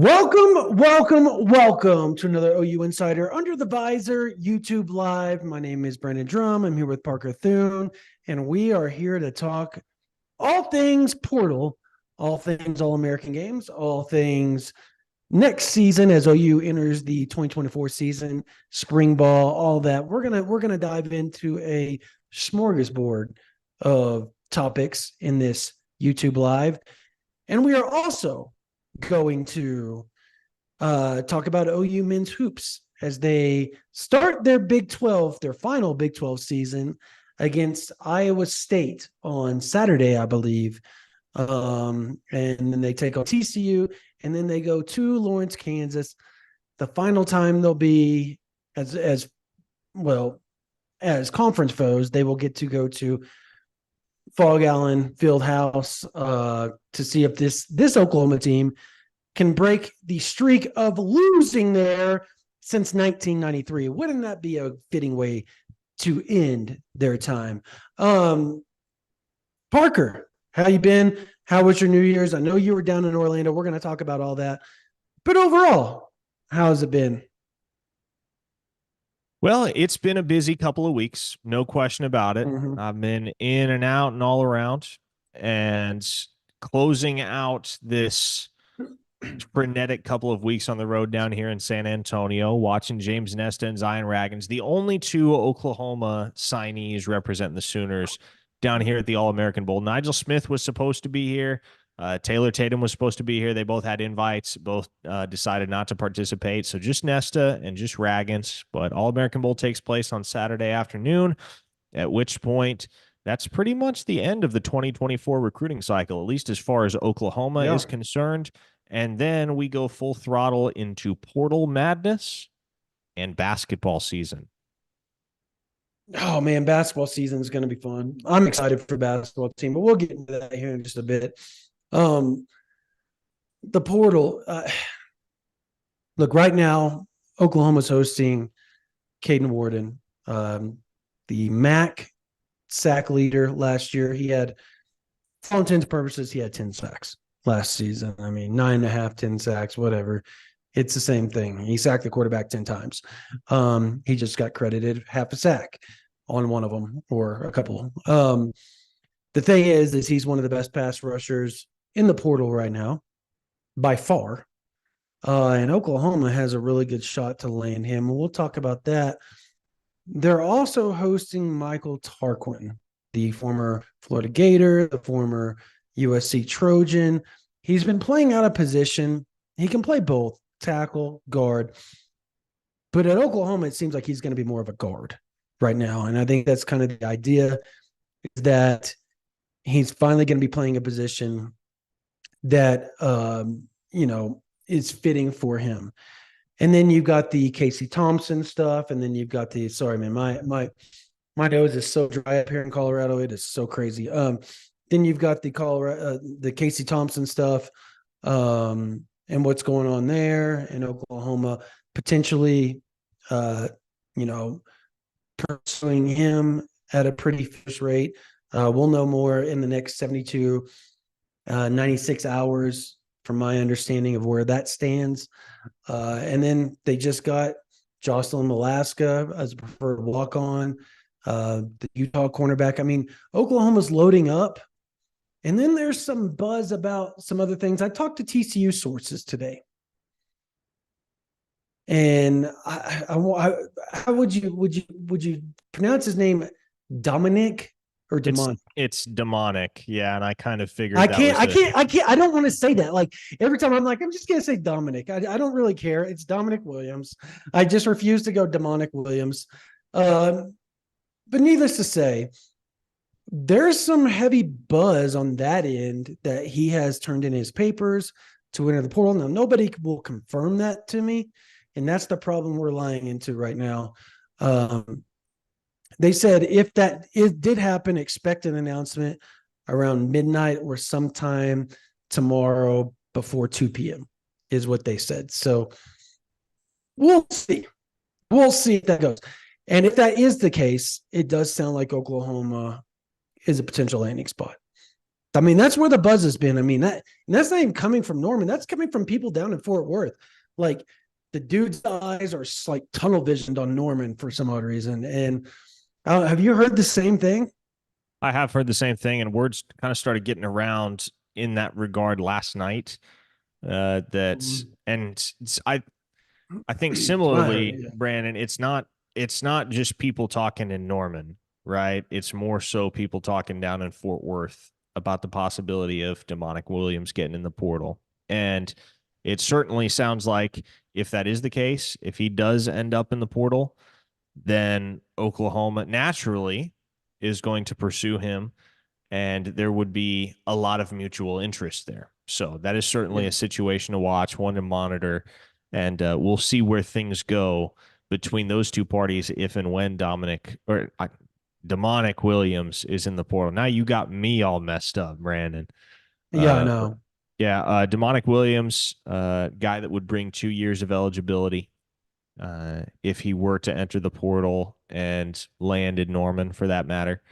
Welcome to another OU Insider Under the Visor YouTube Live. My name is Brandon Drum. I'm here with Parker Thune, and we are here to talk all things portal, all things All-American games, all things next season as OU enters the 2024 season, spring ball, all that. We're gonna dive into a smorgasbord of topics in this YouTube Live, and we are also going to talk about OU men's hoops as they start their their final Big 12 season against Iowa State on Saturday, I believe. And then they take on TCU, and then they go to Lawrence, Kansas. The final time they'll be as well as conference foes, they will get to go to Fog Allen Fieldhouse to see if this Oklahoma team can break the streak of losing there since 1993. Wouldn't that be a fitting way to end their time? Parker, how you been? How was your New Year's? I know you were down in Orlando. We're going to talk about all that. But overall, how's it been? Well, it's been a busy couple of weeks, no question about it. Mm-hmm. I've been in and out and all around, and closing out this frenetic couple of weeks on the road down here in San Antonio, watching James Nesta and Zion Raggins, the only two Oklahoma signees representing the Sooners down here at the All-American Bowl. Nigel Smith was supposed to be here. Taylor Tatum was supposed to be here. They both had invites. Both decided not to participate. So just Nesta and just Raggins. But All-American Bowl takes place on Saturday afternoon, at which point that's pretty much the end of the 2024 recruiting cycle, at least as far as Oklahoma is concerned. And then we go full throttle into portal madness and basketball season. Oh, man, basketball season is going to be fun. I'm excited for the basketball team, but we'll get into that here in just a bit. The portal, look, right now, Oklahoma's hosting Caden Warden, the MAC sack leader last year. He had, for all intents and purposes, he had 10 sacks last season. I mean, 9.5, 10 sacks, whatever. It's the same thing. He sacked the quarterback 10 times. He just got credited half a sack on one of them or a couple. The thing is he's one of the best pass rushers in the portal right now, by far. And Oklahoma has a really good shot to land him. We'll talk about that. They're also hosting Michael Tarquin, the former Florida Gator, the former USC Trojan. He's been playing out of position. He can play both, tackle, guard. But at Oklahoma, it seems like he's going to be more of a guard right now. And I think that's kind of the idea, is that he's finally going to be playing a position that, is fitting for him. And then you've got the Casey Thompson stuff. And then you've got the, sorry, man, my nose is so dry up here in Colorado. It is so crazy. Then you've got the Casey Thompson stuff, and what's going on there in Oklahoma, potentially, pursuing him at a pretty fierce rate. We'll know more in the next 72, 96 hours, from my understanding of where that stands. And then they just got Jocelyn Malaska as a preferred walk-on, the Utah cornerback. I mean, Oklahoma's loading up. And then there's some buzz about some other things. I talked to TCU sources today. And how would you pronounce his name? Dominic or Demonic? It's demonic, yeah. And I kind of figured I don't want to say that. Like every time I'm like, I'm just gonna say Dominic. I don't really care. It's Dominic Williams. I just refuse to go Demonic Williams. But needless to say, there's some heavy buzz on that end that he has turned in his papers to enter the portal. Now, nobody will confirm that to me, and that's the problem we're lying into right now. They said if it did happen, expect an announcement around midnight or sometime tomorrow before 2 p.m. is what they said. So we'll see. We'll see if that goes. And if that is the case, it does sound like Oklahoma is a potential landing spot. I mean, that's where the buzz has been. I mean, that's not even coming from Norman. That's coming from people down in Fort Worth. Like the dude's eyes are like tunnel visioned on Norman for some odd reason. And have you heard the same thing? I have heard the same thing, and words kind of started getting around in that regard last night. That Mhm. and I think I heard, similarly, yeah. Brandon, it's not just people talking in Norman, right? It's more so people talking down in Fort Worth about the possibility of Demonic Williams getting in the portal. And it certainly sounds like if that is the case, if he does end up in the portal, then Oklahoma naturally is going to pursue him, and there would be a lot of mutual interest there. So that is certainly Yeah. a situation to watch, one to monitor, and we'll see where things go between those two parties if and when Demonic Williams is in the portal. Now you got me all messed up, Brandon. Yeah, I Uh, know. yeah, Demonic Williams, guy that would bring 2 years of eligibility if he were to enter the portal and land in Norman, for that matter.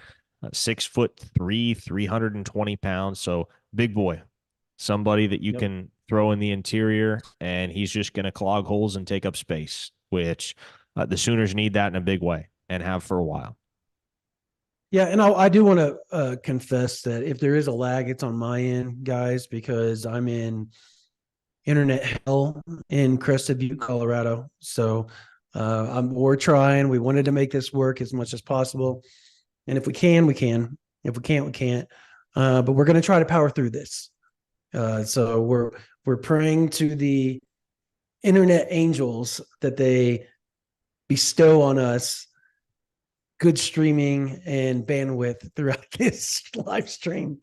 6'3", 320 pounds. So big boy, somebody that you Yep. can throw in the interior, and he's just going to clog holes and take up space, which the Sooners need that in a big way and have for a while. Yeah, and I do want to confess that if there is a lag, it's on my end, guys, because I'm in internet hell in Crested Butte, Colorado. So we're trying. We wanted to make this work as much as possible, and if we can, we can. If we can't, we can't. But we're going to try to power through this. So we're praying to the internet angels that they bestow on us good streaming and bandwidth throughout this live stream.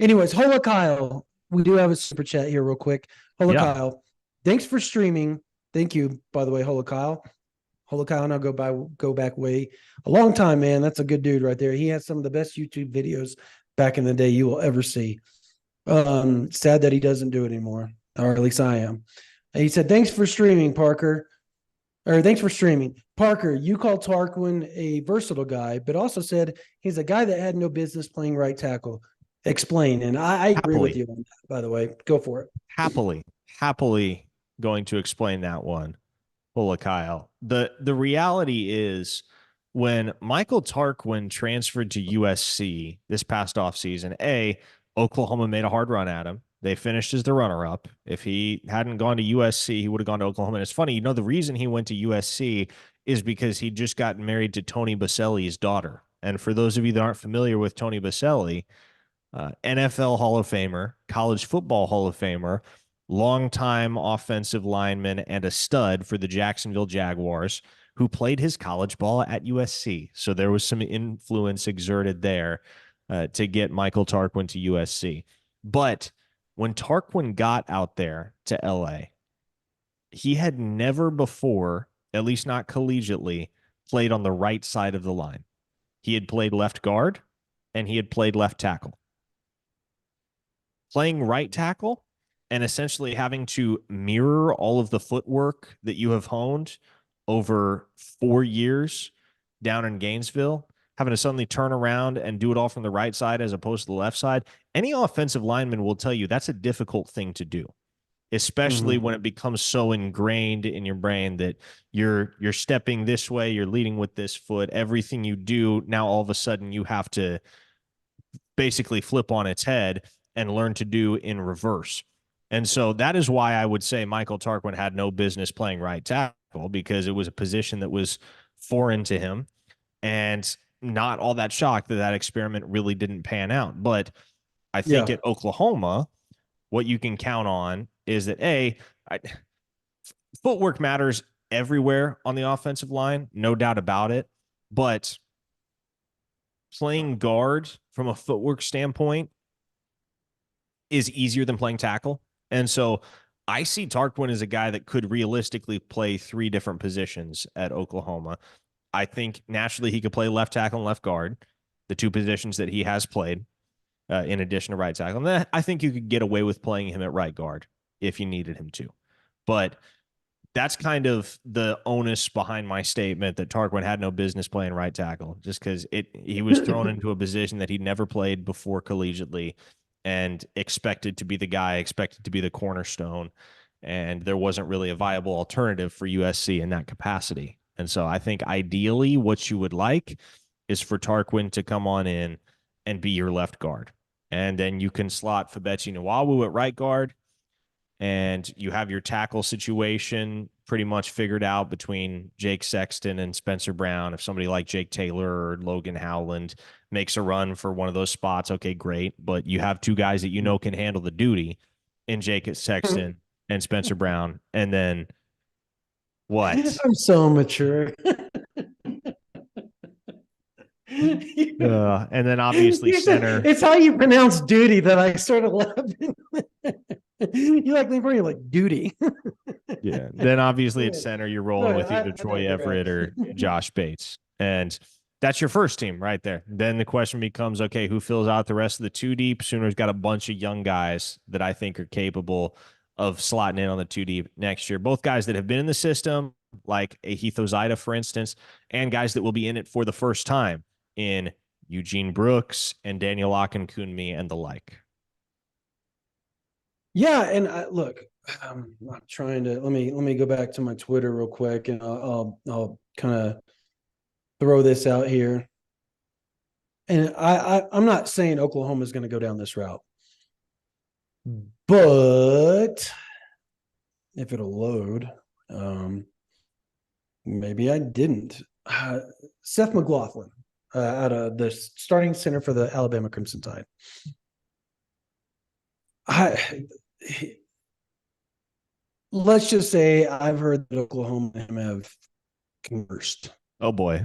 Anyways, Hola Kyle, we do have a super chat here real quick. Hola Yeah. Kyle, thanks for streaming. Thank you, by the way, Hola Kyle. Hola Kyle and I go back way a long time, man. That's a good dude right there. He has some of the best YouTube videos back in the day you will ever see. Sad that he doesn't do it anymore, or at least I am. He said, "Thanks for streaming, Parker." Or thanks for streaming. Parker, you called Tarquin a versatile guy, but also said he's a guy that had no business playing right tackle. Explain. And I agree with Happily, you on that, by the way. Go for it. happily going to explain that one. Hola, Kyle. The reality is when Michael Tarquin transferred to USC this past offseason, Oklahoma made a hard run at him. They finished as the runner up. If he hadn't gone to USC, he would have gone to Oklahoma. And it's funny, the reason he went to USC is because he just got married to Tony Baselli's daughter. And for those of you that aren't familiar with Tony Baselli, NFL Hall of Famer, college football Hall of Famer, longtime offensive lineman, and a stud for the Jacksonville Jaguars, who played his college ball at USC. So there was some influence exerted there to get Michael Tarquin to USC. But when Tarquin got out there to LA, he had never before, at least not collegiately, played on the right side of the line. He had played left guard and he had played left tackle. Playing right tackle and essentially having to mirror all of the footwork that you have honed over 4 years down in Gainesville, having to suddenly turn around and do it all from the right side as opposed to the left side. Any offensive lineman will tell you that's a difficult thing to do, especially Mm-hmm. when it becomes so ingrained in your brain that you're stepping this way, you're leading with this foot. Everything you do now, all of a sudden, you have to basically flip on its head and learn to do in reverse. And so that is why I would say Michael Tarquin had no business playing right tackle, because it was a position that was foreign to him, and not all that shocked that that experiment really didn't pan out. But I think Yeah. at Oklahoma, what you can count on is that footwork matters everywhere on the offensive line, no doubt about it. But playing guard from a footwork standpoint is easier than playing tackle. And so I see Tarquin as a guy that could realistically play three different positions at Oklahoma. I think naturally he could play left tackle and left guard, the two positions that he has played, in addition to right tackle. And then I think you could get away with playing him at right guard if you needed him to. But that's kind of the onus behind my statement that Tarquin had no business playing right tackle, just because he was thrown into a position that he'd never played before collegiately and expected to be the guy, expected to be the cornerstone. And there wasn't really a viable alternative for USC in that capacity. And so I think ideally what you would like is for Tarquin to come on in and be your left guard. And then you can slot Fabechi Nwawu at right guard, and you have your tackle situation pretty much figured out between Jake Sexton and Spencer Brown. If somebody like Jake Taylor or Logan Howland makes a run for one of those spots, okay, great. But you have two guys that you know can handle the duty in Jake Sexton and Spencer Brown. And then what? I'm so mature. And then obviously center. It's how you pronounce duty that I started laughing. You like me for you like duty. Yeah. Then obviously at center, you're rolling with either I Troy Everett or Josh Bates. And that's your first team right there. Then the question becomes, okay, who fills out the rest of the two deep? Sooners got a bunch of young guys that I think are capable of slotting in on the two deep next year. Both guys that have been in the system, like a Heath Ozida, for instance, and guys that will be in it for the first time in Eugene Brooks and Daniel Akinkunmi and the like. Yeah, and look, I'm trying to let me go back to my Twitter real quick, and I'll kind of throw this out here. And I'm not saying Oklahoma is going to go down this route, but if it'll load, maybe I didn't. Seth McLaughlin, out of the starting center for the Alabama Crimson Tide. Let's just say I've heard that Oklahoma and him have conversed. Oh boy.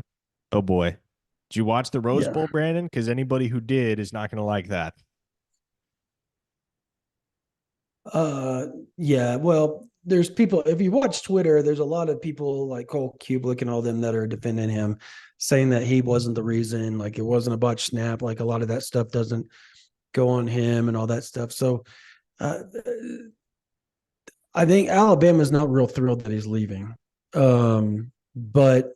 Oh boy. Did you watch the Rose Yeah. Bowl, Brandon? Because anybody who did is not going to like that. Yeah. Well, there's people, if you watch Twitter, there's a lot of people like Cole Kublik and all them that are defending him, saying that he wasn't the reason, like it wasn't a botched snap. Like a lot of that stuff doesn't go on him and all that stuff. So, I think Alabama's not real thrilled that he's leaving. But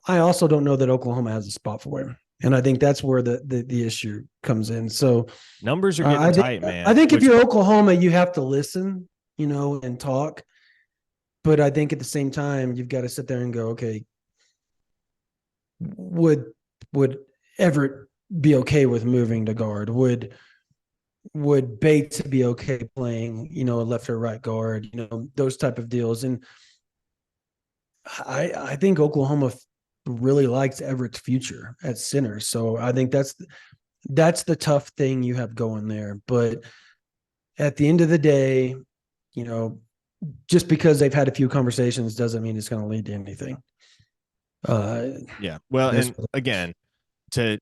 I also don't know that Oklahoma has a spot for him. And I think that's where the issue comes in. So numbers are getting tight, man. I think if you're Oklahoma, you have to listen, and talk. But I think at the same time, you've got to sit there and go, okay, would Everett be okay with moving to guard? Would Bates be okay playing, a left or right guard, those type of deals. And I think Oklahoma really likes Everett's future at center. So I think that's the tough thing you have going there. But at the end of the day, just because they've had a few conversations doesn't mean it's going to lead to anything. Yeah. Well, and again, to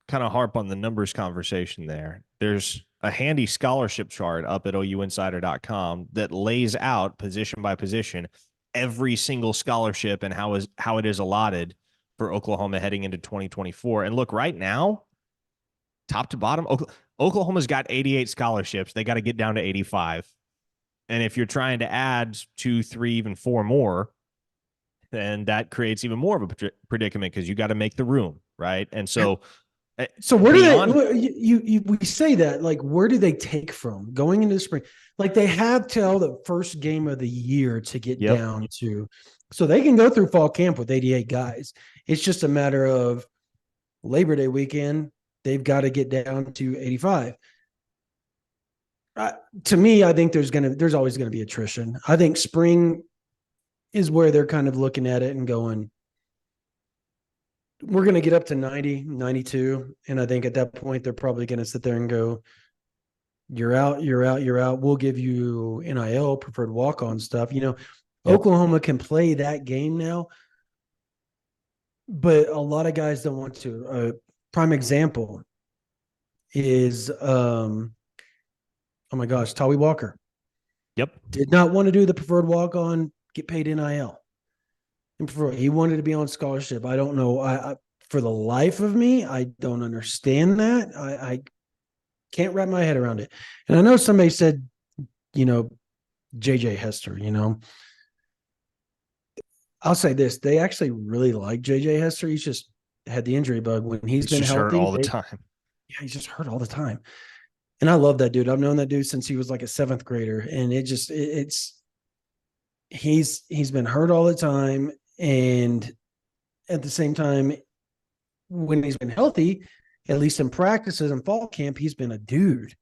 kind of harp on the numbers conversation there, there's a handy scholarship chart up at ouinsider.com that lays out position by position every single scholarship and how it is allotted for Oklahoma heading into 2024. And look, right now, top to bottom, Oklahoma's got 88 scholarships. They got to get down to 85. And if you're trying to add 2, 3, even 4 more, then that creates even more of a predicament because you got to make the room, right? And so where do we say that, like, where do they take from going into the spring? Like, they have till the first game of the year to get down to, so they can go through fall camp with 88 guys. It's just a matter of Labor Day weekend. They've got to get down to 85. To me, I think there's always going to be attrition. I think spring is where they're kind of looking at it and going, we're going to get up to 90, 92. And I think at that point, they're probably going to sit there and go, you're out. We'll give you NIL, preferred walk-on stuff. Oklahoma can play that game now, but a lot of guys don't want to. A prime example is, oh my gosh, Tawi Walker. Yep. Did not want to do the preferred walk-on, get paid NIL. He wanted to be on scholarship. I don't know. I for the life of me, I don't understand that. I can't wrap my head around it. And I know somebody said, JJ Hester, I'll say this. They actually really like JJ Hester. He's just had the injury bug. When he's He's been just hurt healthy, all the time. yeah, he's just hurt all the time. And I love that dude. I've known that dude since he was like a seventh grader. And it's he's been hurt all the time. And at the same time, when he's been healthy, at least in practices and fall camp, he's been a dude.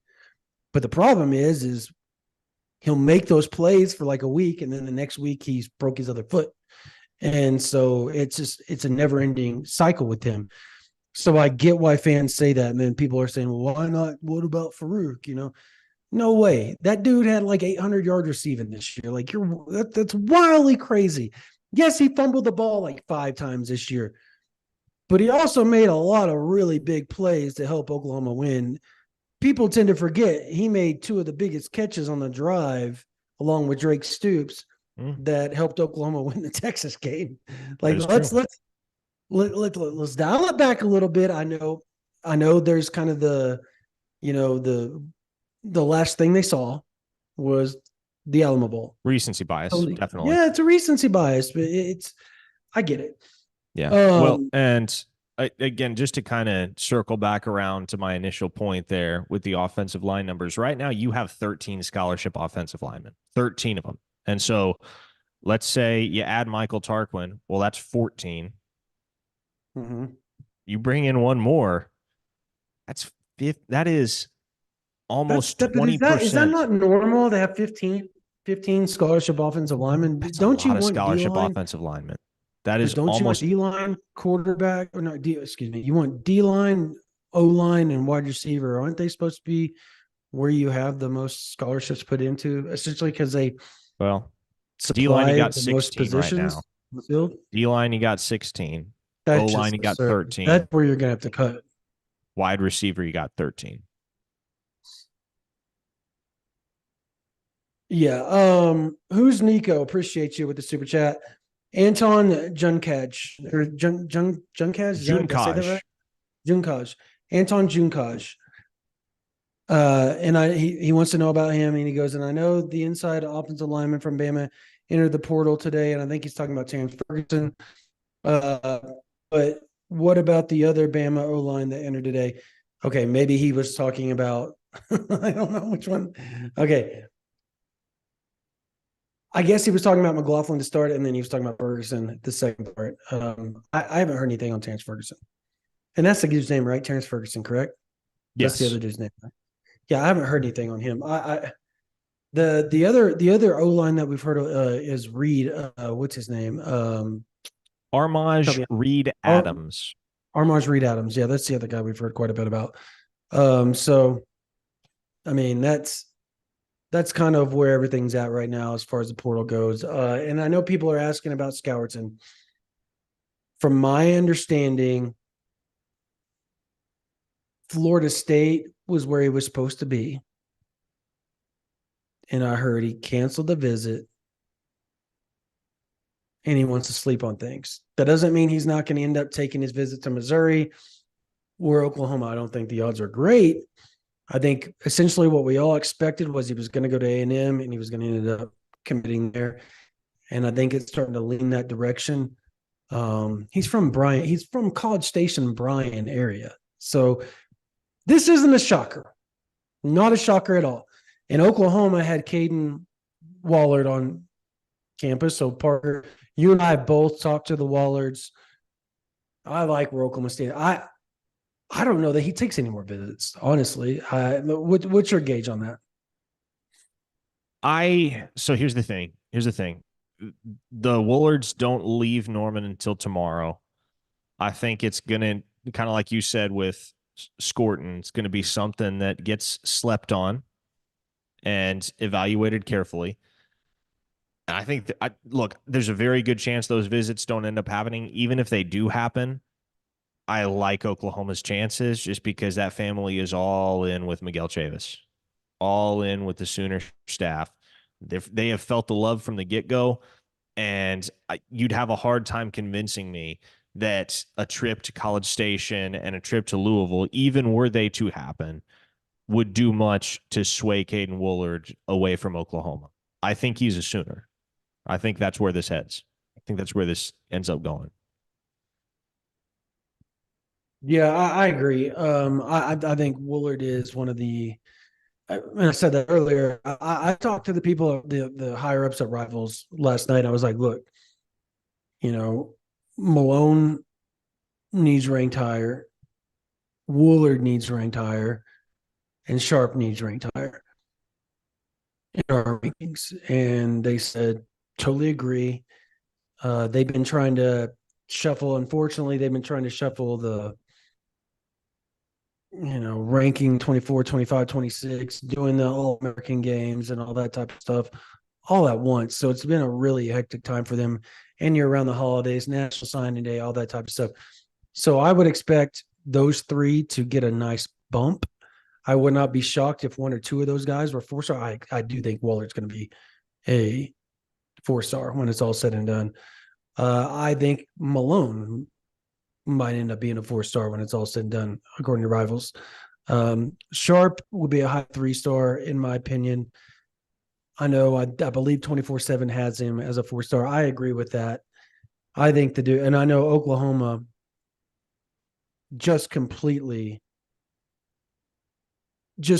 But the problem is he'll make those plays for like a week, and then the next week he's broke his other foot. And so it's a never ending cycle with him. So I get why fans say that. And then people are saying, well, why not? What about Farouk? No way. That dude had like 800 yards receiving this year. Like that's wildly crazy. Yes, he fumbled the ball like 5 times this year, but he also made a lot of really big plays to help Oklahoma win. People tend to forget he made 2 of the biggest catches on the drive along with Drake Stoops that helped Oklahoma win the Texas game. Like let's dial it back a little bit. I know there's kind of the last thing they saw was the Alamo Bowl. Recency bias, Totally. definitely. Yeah, it's a recency bias, but I get it. Yeah. Well, and again, just to kind of circle back around to my initial point there with the offensive line numbers, right now you have 13 scholarship offensive linemen, 13 of them. And so let's say you add Michael Tarquin. Well, that's 14. Mm-hmm. You bring in one more. That is almost 20%. Is that not normal to have 15 scholarship offensive linemen? That's Don't a lot you of want scholarship D-line? offensive linemen. That is Don't you want almost D-line, quarterback, or not? Excuse me. You want D-line, O-line, and wide receiver. Aren't they supposed to be where you have the most scholarships put into? Essentially, because they well, D-line you supply got the most 16 right positions now. in the field. D-line you got 16. That's O-line just you got absurd. 13. That's where you're gonna have to cut. Wide receiver you got 13. Yeah. Who's Nico? Appreciate you with the super chat. Anton Junkaj or Junkaj. Did I say that Junkaj. right? Junkaj. Anton Junkaj. And he wants to know about him, and he goes, and I know the inside offensive lineman from Bama entered the portal today, and I think he's talking about Terrence Ferguson. But what about the other Bama O line that entered today? Okay, maybe he was talking about I don't know which one. Okay. I guess he was talking about McLaughlin to start, and then he was talking about Ferguson the second part. I haven't heard anything on Terrence Ferguson, and that's the dude's name, right? Terrence Ferguson, correct? Yes. That's the other dude's name. Right? Yeah, I haven't heard anything on him. The other O line that we've heard is Reed. What's his name? Armaj Reed Adams. Armaj Reed Adams. Yeah, that's the other guy we've heard quite a bit about. So, I mean, that's kind of where everything's at right now as far as the portal goes. And I know people are asking about Scourton. From my understanding, Florida State was where he was supposed to be. And I heard he canceled the visit and he wants to sleep on things. That doesn't mean he's not going to end up taking his visit to Missouri or Oklahoma. I don't think the odds are great. I think essentially what we all expected was he was going to go to A&M and he was going to end up committing there. And I think it's starting to lean that direction. He's from Bryan. He's from College Station, Bryan area. So this isn't a shocker. Not a shocker at all. And Oklahoma had Caden Wallard on campus. So Parker, you and I both talked to the Wallards. I like where Oklahoma State. I don't know that he takes any more visits, honestly. What's your gauge on that? So here's the thing. The Wollards don't leave Norman until tomorrow. I think it's going to, kind of like you said with Scourton, it's going to be something that gets slept on and evaluated carefully. And I think, look, there's a very good chance those visits don't end up happening. Even if they do happen, I like Oklahoma's chances just because that family is all in with Miguel Chavis, all in with the Sooner staff. They have felt the love from the get-go, and you'd have a hard time convincing me that a trip to College Station and a trip to Louisville, even were they to happen, would do much to sway Caden Woolard away from Oklahoma. I think he's a Sooner. I think that's where this heads. I think that's where this ends up going. Yeah, I agree. I think Woolard is one of the. And I said that earlier. I talked to the people, the higher ups at Rivals last night. I was like, look, Malone needs ranked higher, Woolard needs ranked higher, and Sharp needs ranked higher in our rankings. And they said, totally agree. They've been trying to shuffle. Unfortunately, they've been trying to shuffle the ranking 24, 25, 26, doing the All American games and all that type of stuff all at once. So it's been a really hectic time for them. And you're around the holidays, National Signing Day, all that type of stuff. So I would expect those three to get a nice bump. I would not be shocked if one or two of those guys were 4-star. I do think Waller's going to be a 4-star when it's all said and done. I think Malone might end up being a 4-star when it's all said and done, according to Rivals. Sharp will be a high 3-star, in my opinion. I know, I believe 24/7 has him as a 4-star. I agree with that. I think the dude, and I know Oklahoma just completely fell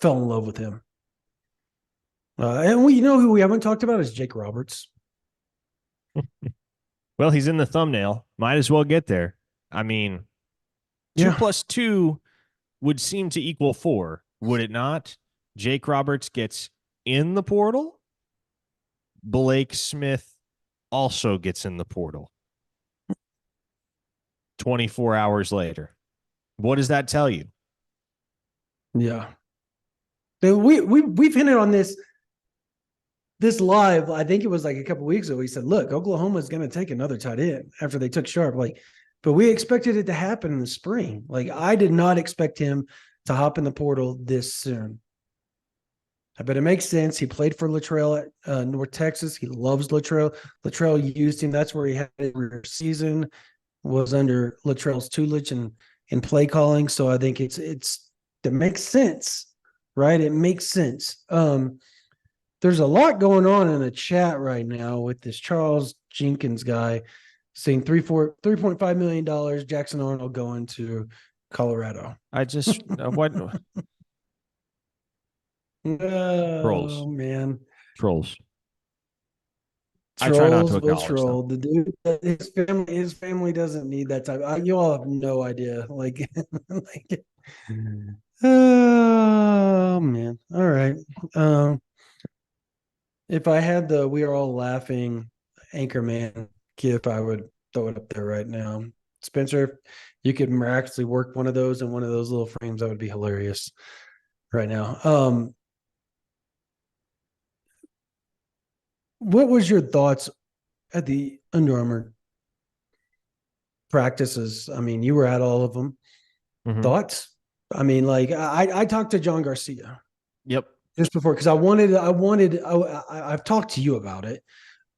in love with him. And who we haven't talked about is Jake Roberts. Well, he's in the thumbnail. Might as well get there. I mean, 2 plus 2 would seem to equal 4, would it not? Jake Roberts gets in the portal. Blake Smith also gets in the portal. 24 hours later. What does that tell you? Yeah. We've hinted on this live. I think it was like a couple weeks ago. We said, look, Oklahoma is going to take another tight end after they took Sharp. But we expected it to happen in the spring. I did not expect him to hop in the portal this soon. But it makes sense. He played for Latrell at North Texas. He loves Latrell. Latrell used him. That's where he had a season, was under Latrell's tutelage and play calling. So I think it makes sense, right? It makes sense. There's a lot going on in the chat right now with this Charles Jenkins guy saying $3.5 million, Jackson Arnold going to Colorado. I just what Oh man. Trolls. Trolls I try not to will acknowledge troll. them. The dude, his family doesn't need that type. You all have no idea. Oh man. All right. If I had the "We Are All Laughing" Anchorman gif, I would throw it up there right now. Spencer, you could miraculously work one of those in one of those little frames. That would be hilarious right now. What was your thoughts at the Under Armour practices? I mean, you were at all of them. Mm-hmm. Thoughts? I mean, I talked to John Garcia. Yep. Just before, because I've talked to you about it,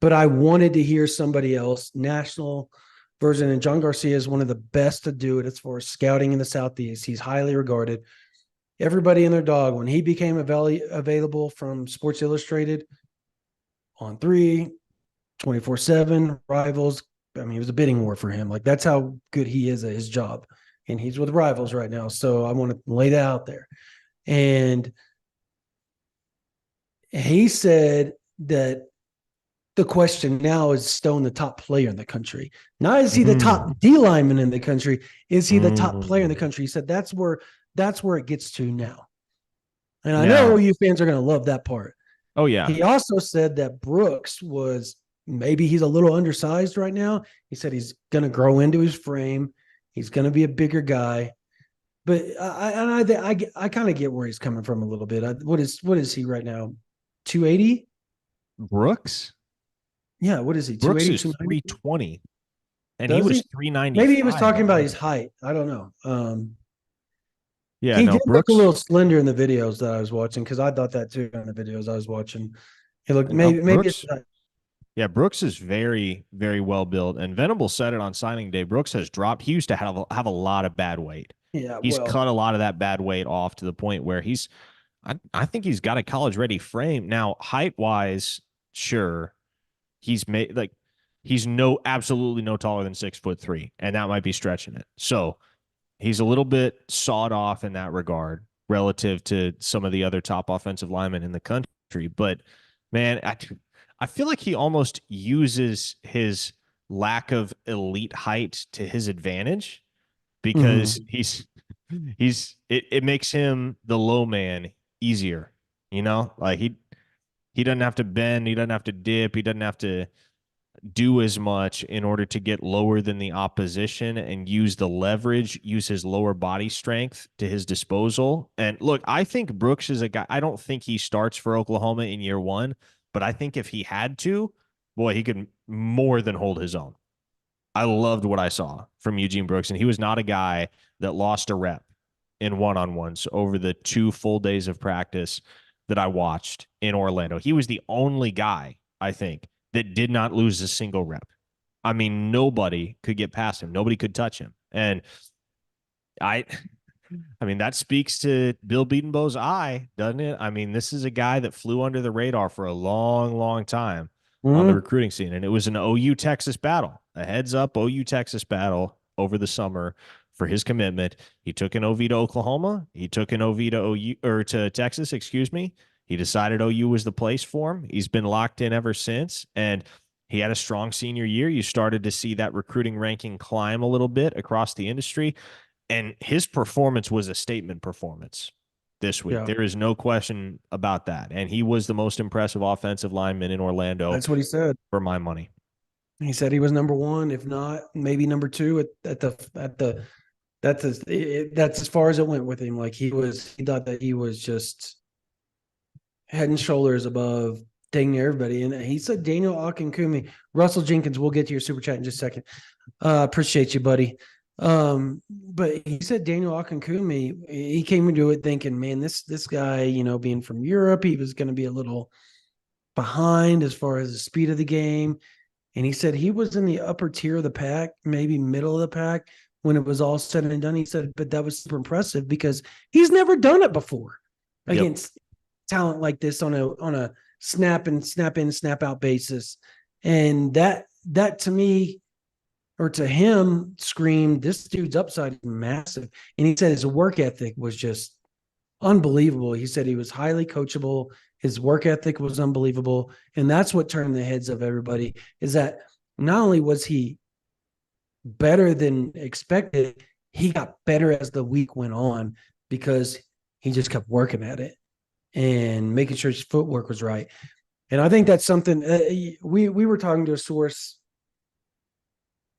but I wanted to hear somebody else, national version. And John Garcia is one of the best to do it as far as scouting in the Southeast. He's highly regarded. Everybody and their dog, when he became available from Sports Illustrated, On3, 24/7, Rivals. I mean, it was a bidding war for him. That's how good he is at his job. And he's with Rivals right now. So I want to lay that out there. And he said that the question now is Stone the top player in the country. Not is he the top D lineman in the country? Is he the top player in the country? He said that's where it gets to now. And I know you fans are going to love that part. Oh, yeah. He also said that Brooks maybe he's a little undersized right now. He said he's going to grow into his frame. He's going to be a bigger guy. But I kind of get where he's coming from a little bit. What is he right now? 280? Brooks? Yeah, what is he? Brooks is 320. And Does he was he? 390. Maybe he was talking about his height. I don't know. Yeah, he no, did Brooks look a little slender in the videos that I was watching, because I thought that too in the videos I was watching. He looked maybe Brooks, yeah, Brooks is very, very well built. And Venable said it on signing day. Brooks has dropped. He used to have a lot of bad weight. Yeah, He's cut a lot of that bad weight off to the point where he's I think he's got a college ready frame. Now, height wise, sure, he's made like he's no absolutely no taller than 6'3", and that might be stretching it. So he's a little bit sawed off in that regard relative to some of the other top offensive linemen in the country. But man, I feel like he almost uses his lack of elite height to his advantage because Hmm. it makes him the low man easier. You know, like he doesn't have to bend, he doesn't have to dip, he doesn't have to do as much in order to get lower than the opposition and use the leverage, use his lower body strength to his disposal. And look, I think Brooks is a guy, I don't think he starts for Oklahoma in year one, but I think if he had to, boy, he could more than hold his own. I loved what I saw from Eugene Brooks, and he was not a guy that lost a rep in one-on-ones over the 2 full days of practice that I watched in Orlando. He was the only guy, I think, that did not lose a single rep. I mean, nobody could get past him. Nobody could touch him. And I I mean, that speaks to Bill Beatonbow's eye, doesn't it? I mean, this is a guy that flew under the radar for a long, long time on the Hmm. recruiting scene. And it was an OU Texas battle, a heads up OU Texas battle over the summer for his commitment. He took an OV to Oklahoma. He took an OV to OU or to Texas, excuse me. He decided OU was the place for him. He's been locked in ever since. And he had a strong senior year. You started to see that recruiting ranking climb a little bit across the industry. And his performance was a statement performance this week. Yeah, There is no question about that. And he was the most impressive offensive lineman in Orlando that's what he said. for my money. He said he was number one, if not maybe number two at the that's as far as it went with him. Like he thought that he was just head and shoulders above dang near everybody. And he said Daniel Akinkumi, Russell Jenkins. We'll get to your super chat in just a second. Appreciate you, buddy. But he said Daniel Akinkumi. He came into it thinking, man, this guy, being from Europe, he was going to be a little behind as far as the speed of the game. And he said he was in the upper tier of the pack, maybe middle of the pack when it was all said and done. He said, but that was super impressive because he's never done it before Yep. against talent like this on a snap in, snap out basis. And that to me or to him screamed, this dude's upside is massive. And he said his work ethic was just unbelievable. He said he was highly coachable. His work ethic was unbelievable. And that's what turned the heads of everybody is that not only was he better than expected, he got better as the week went on because he just kept working at it and making sure his footwork was right. And I think that's something we were talking to a source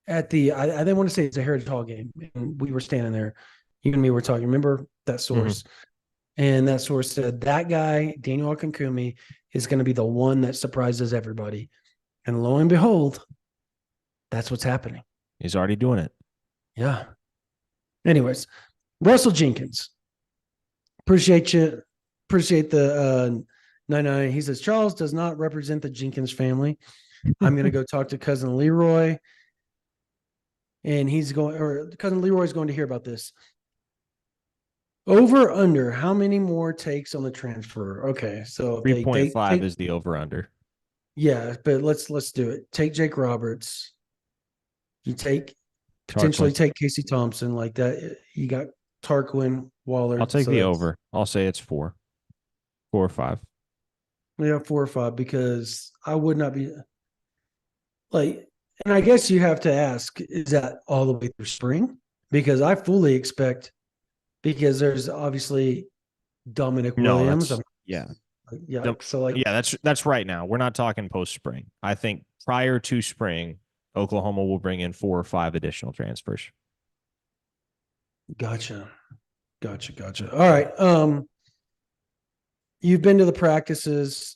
at I didn't want to say it's a Heritage Hall game, and we were standing there. You and me were talking. Remember that source? Mm-hmm. And that source said that guy, Daniel Akinkumi, is going to be the one that surprises everybody. And lo and behold, that's what's happening. He's already doing it. Yeah. Anyways, Russell Jenkins. Appreciate you. Appreciate the 99. He says Charles does not represent the Jenkins family. I'm going to go talk to cousin Leroy. And cousin Leroy is going to hear about this. Over under, how many more takes on the transfer? Okay, so if they 3.5 take, is the over under. yeah, but let's do it. Take Jake Roberts. You potentially take Casey Thompson like that. You got Tarquin Waller. I'll take So the that's over. I'll say it's 4 or 5. yeah, 4 or 5 because I would not be like, and I guess you have to ask, is that all the way through spring? Because I fully expect because there's obviously Dominic No, Williams. that's yeah. Yeah. So like, Yeah, that's right now. We're not talking post spring. I think prior to spring, Oklahoma will bring in 4 or 5 additional transfers. gotcha. All right. You've been to the practices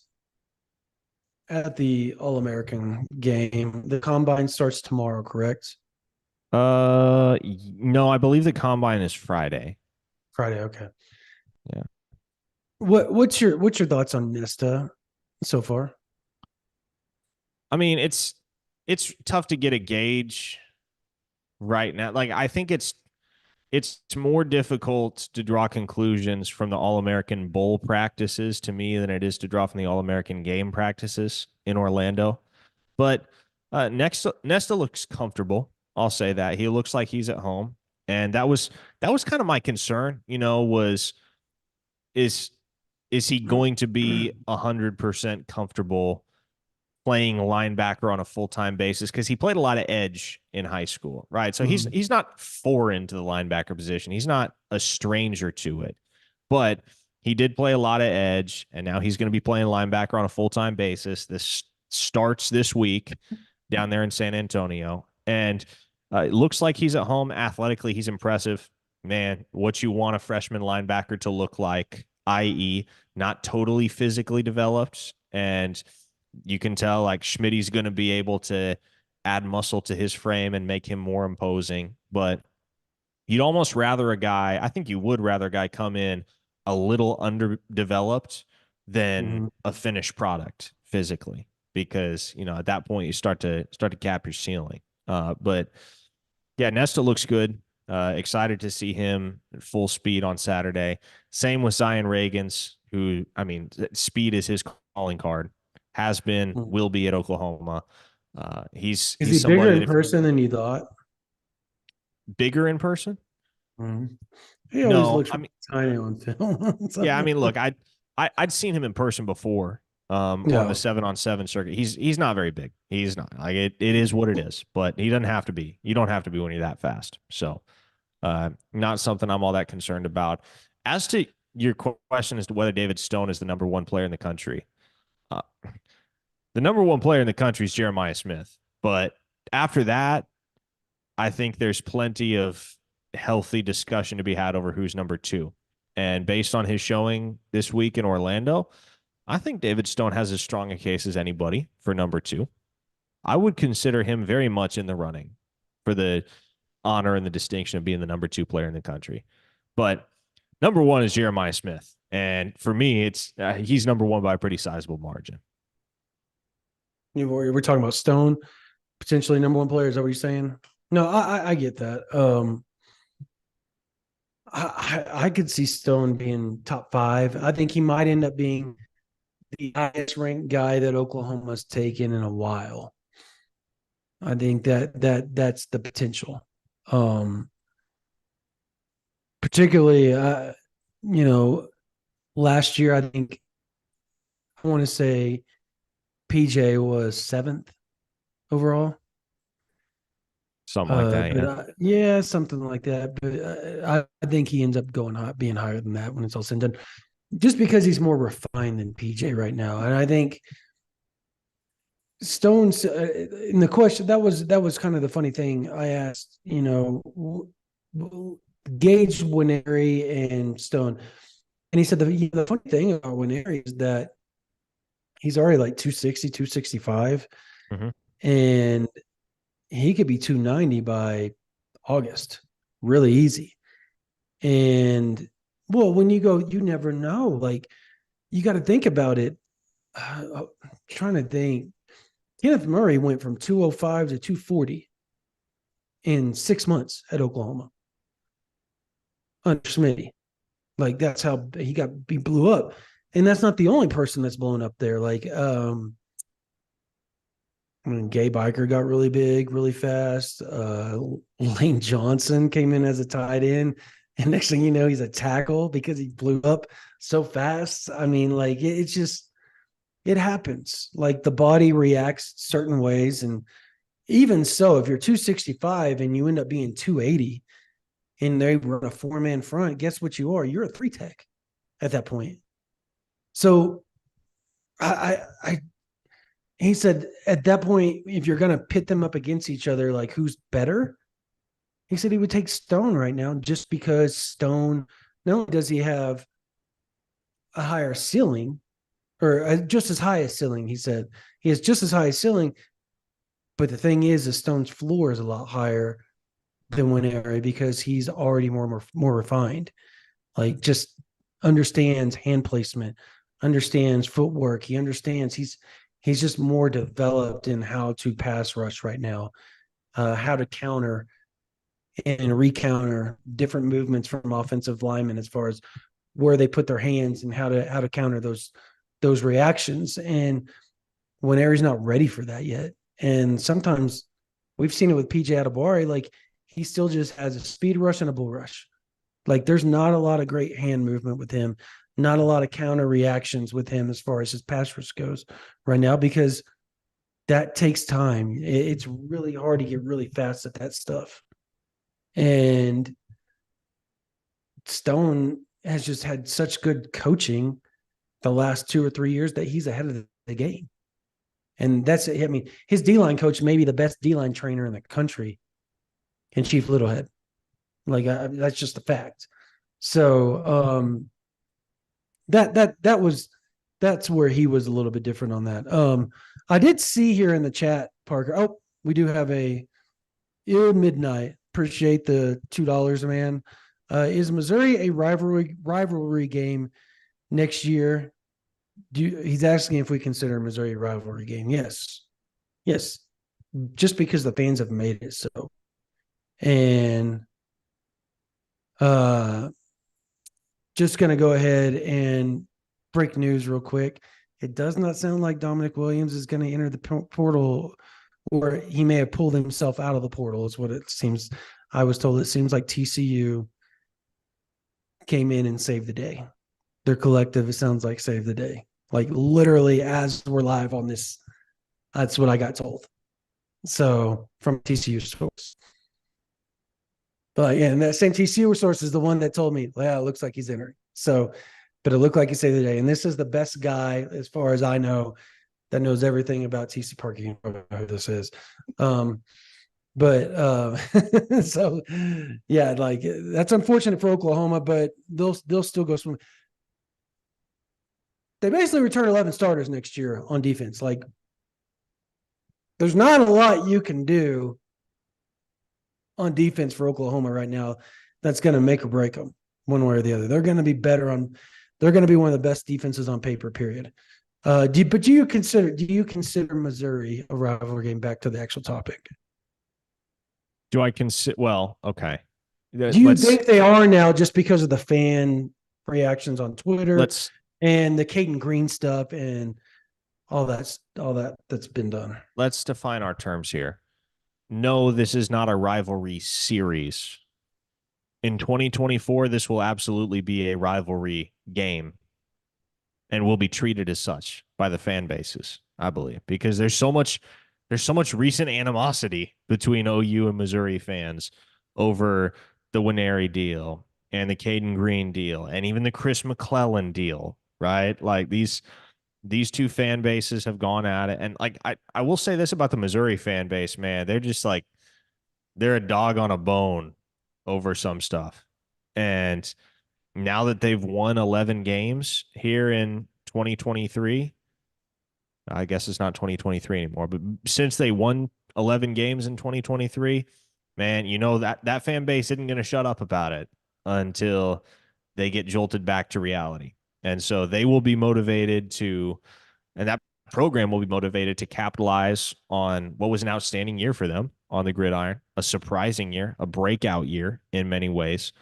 at the All-American game. The combine starts tomorrow, correct? No, I believe the combine is Friday. Friday. Okay. Yeah. What's your thoughts on Nesta so far? I mean, it's tough to get a gauge right now. Like I think it's more difficult to draw conclusions from the All-American Bowl practices to me than it is to draw from the All-American game practices in Orlando. But Nesta looks comfortable. I'll say that. He looks like he's at home. And that was kind of my concern, was is is he going to be 100% comfortable playing linebacker on a full-time basis, because he played a lot of edge in high school, right? So he's Mhm. he's not foreign to the linebacker position. He's not a stranger to it. But he did play a lot of edge, and now he's going to be playing linebacker on a full-time basis. This starts this week down there in San Antonio. And it looks like he's at home. Athletically, he's impressive. Man, what you want a freshman linebacker to look like, i.e., not totally physically developed. And you can tell like Schmidt's going to be able to add muscle to his frame and make him more imposing. But you'd almost rather a guy, I think you would rather a guy come in a little underdeveloped than Mhm. a finished product physically, because, at that point you start to cap your ceiling. But yeah, Nesta looks good. Excited to see him at full speed on Saturday. Same with Zion Reagans, who, I mean, speed is his calling card. Has been, Mhm. will be at Oklahoma. Is He's he bigger somebody that in if person than you thought? bigger in person. Mhm. He always No, looks I mean, tiny on film. yeah, I So, mean, look, I'd seen him in person before, on the yeah. 7-on-7 circuit. He's not very big. He's not, like, it is what it is, but he doesn't have to be. You don't have to be when you're that fast. So, not something I'm all that concerned about. As to your question as to whether David Stone is the number one player in the country, uh, the number one player in the country is Jeremiah Smith. But after that, I think there's plenty of healthy discussion to be had over who's number two. And based on his showing this week in Orlando, I think David Stone has as strong a case as anybody for number two. I would consider him very much in the running for the honor and the distinction of being the number two player in the country. But number one is Jeremiah Smith. And for me, it's he's number one by a pretty sizable margin. We're talking about Stone, potentially number one player. Is that what you're saying? No, I get that. I could see Stone being top five. I think he might end up being the highest ranked guy that Oklahoma's taken in a while. I think that's the potential. Um, Particularly, you know, last year I think I want to say PJ was seventh overall. Something like that, But yeah. yeah, something like that. But I think he ends up going high, being higher than that when it's all said and done, just because he's more refined than PJ right now. And I think Stone's in the question that was kind of the funny thing I asked. Gage Winery and Stone, and he said the funny thing about Winery is that he's already like 260, 265, Mm-hmm. and he could be 290 by August, really easy. And well, when you go, you never know. Like you got to think about it. Trying to think. Kenneth Murray went from 205 to 240 in 6 months at Oklahoma under Smitty. Like that's how he blew up. And that's not the only person that's blown up there. Like I mean, Gay Biker got really big, really fast. Lane Johnson came in as a tight end, and next thing you know, he's a tackle because he blew up so fast. I mean, like it's just it happens. Like the body reacts certain ways, and even so, if you're 265 and you end up being 280, and they run a 4-man front, guess what you are? You're a three tech at that point. So I he said at that point, if you're going to pit them up against each other, like who's better? He said he would take Stone right now just because Stone, not only does he have a higher ceiling or just as high a ceiling, he said he has just as high a ceiling. But the thing is Stone's floor is a lot higher than Winery because he's already more refined. Like just understands hand placement, understands footwork. He understands he's just more developed in how to pass rush right now, how to counter. and recounter different movements from offensive linemen as far as where they put their hands and how to counter those reactions. And when Aries not ready for that yet, and sometimes we've seen it with PJ Adebawore, like he still just has a speed rush and a bull rush. Like there's not a lot of great hand movement with him, not a lot of counter reactions with him as far as his pass rush goes right now, because that takes time. It's really hard to get really fast at that stuff. And Stone has just had such good coaching the last 2 or 3 years that he's ahead of the game. And that's, I mean, his D line coach may be the best D line trainer in the country in Chief Littlehead. Like that's just a fact. So that's where he was a little bit different on that. I did see here in the chat, Parker. Oh, we do have a midnight. Appreciate the $2, man. Is Missouri a rivalry game next year? He's asking if we consider Missouri a rivalry game. Yes, yes, just because the fans have made it so. And just gonna go ahead and break news real quick. It does not sound like Dominic Williams is going to enter the portal, or he may have pulled himself out of the portal. Is what it seems. I was told it seems like TCU came in and saved the day. Their collective, it sounds like, saved the day. Like literally, as we're live on this, that's what I got told. So from TCU source. But yeah, and that same TCU source is the one that told me, yeah, it looks like he's entering. So, but it looked like he saved the day. And this is the best guy, as far as I know, that knows everything about TC Parking. Who this is. So yeah, like that's unfortunate for Oklahoma, but they'll still go swim. They basically return 11 starters next year on defense. Like there's not a lot you can do on defense for Oklahoma right now that's going to make or break them one way or the other. They're going to be better on. They're going to be one of the best defenses on paper. Period. Do you consider Missouri a rivalry game? Back to the actual topic. Do I consider? Well, okay. Do you think they are now, just because of the fan reactions on Twitter and the Caden Green stuff and all that's been done? Let's define our terms here. No, this is not a rivalry series. In 2024, this will absolutely be a rivalry game and will be treated as such by the fan bases, I believe, because there's so much recent animosity between OU and Missouri fans over the Winery deal and the Caden Green deal and even the Chris McClellan deal, right? Like these two fan bases have gone at it. And like I will say this about the Missouri fan base, man. They're just like they're a dog on a bone over some stuff. And now that they've won 11 games here in 2023, I guess it's not 2023 anymore, but since they won 11 games in 2023, man, you know that fan base isn't going to shut up about it until they get jolted back to reality. And so they will be motivated to, and that program will be motivated to capitalize on what was an outstanding year for them on the gridiron, a surprising year, a breakout year in many ways.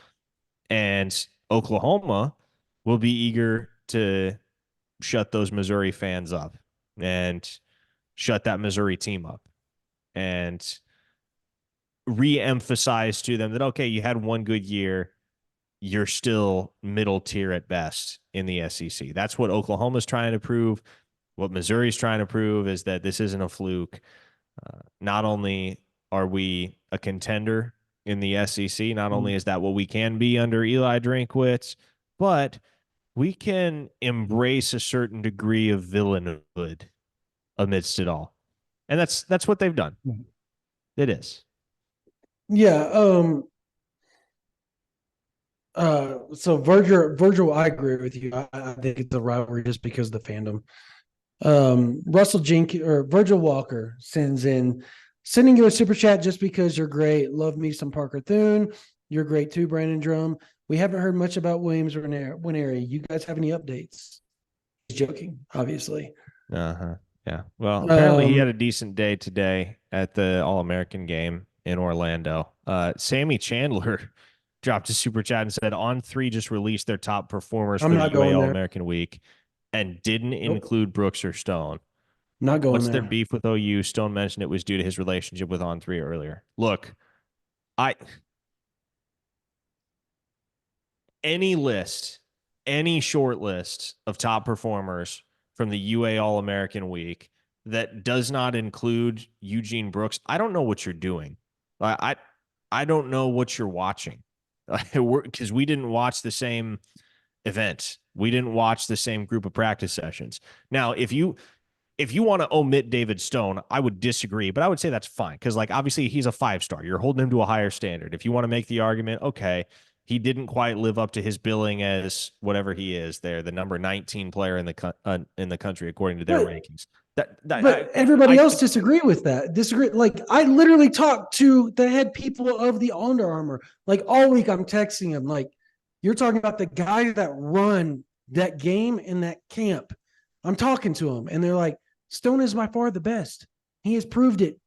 And Oklahoma will be eager to shut those Missouri fans up and shut that Missouri team up and re-emphasize to them that, okay, you had one good year. You're still middle tier at best in the SEC. That's what Oklahoma's trying to prove. What Missouri's trying to prove is that this isn't a fluke. Not only are we a contender in the SEC, not only is that what we can be under Eli Drinkwitz, but we can embrace a certain degree of villainhood amidst it all. And that's what they've done. It is. Yeah. So Virgil, I agree with you. I think it's a rivalry just because of the fandom. Russell Jenkins or Virgil Walker sending you a super chat just because you're great. Love me some Parker Thune. You're great too, Brandon Drum. We haven't heard much about Williams or Winery. You guys have any updates? He's joking, obviously. Yeah. Well, apparently he had a decent day today at the All-American game in Orlando. Sammy Chandler dropped a super chat and said On3 just released their top performers I'm for the not UA going All there. American Week and didn't Nope. include Brooks or Stone. Not going What's their there. beef with OU? Stone mentioned it was due to his relationship with On3 earlier. Look, I any list, any short list of top performers from the UA All American Week that does not include Eugene Brooks, I don't know what you're doing. I don't know what you're watching because we didn't watch the same event. We didn't watch the same group of practice sessions. Now, if you want to omit David Stone, I would disagree, but I would say that's fine because, like, obviously he's a 5-star. You're holding him to a higher standard. If you want to make the argument, okay, he didn't quite live up to his billing as whatever he is there, the number 19 player in the country according to their But rankings. That but everybody I else disagree with that. Disagree. Like I literally talked to the head people of the Under Armour. Like all week, I'm texting him. Like you're talking about the guys that run that game in that camp. I'm talking to them, and they're like, Stone is by far the best. He has proved it.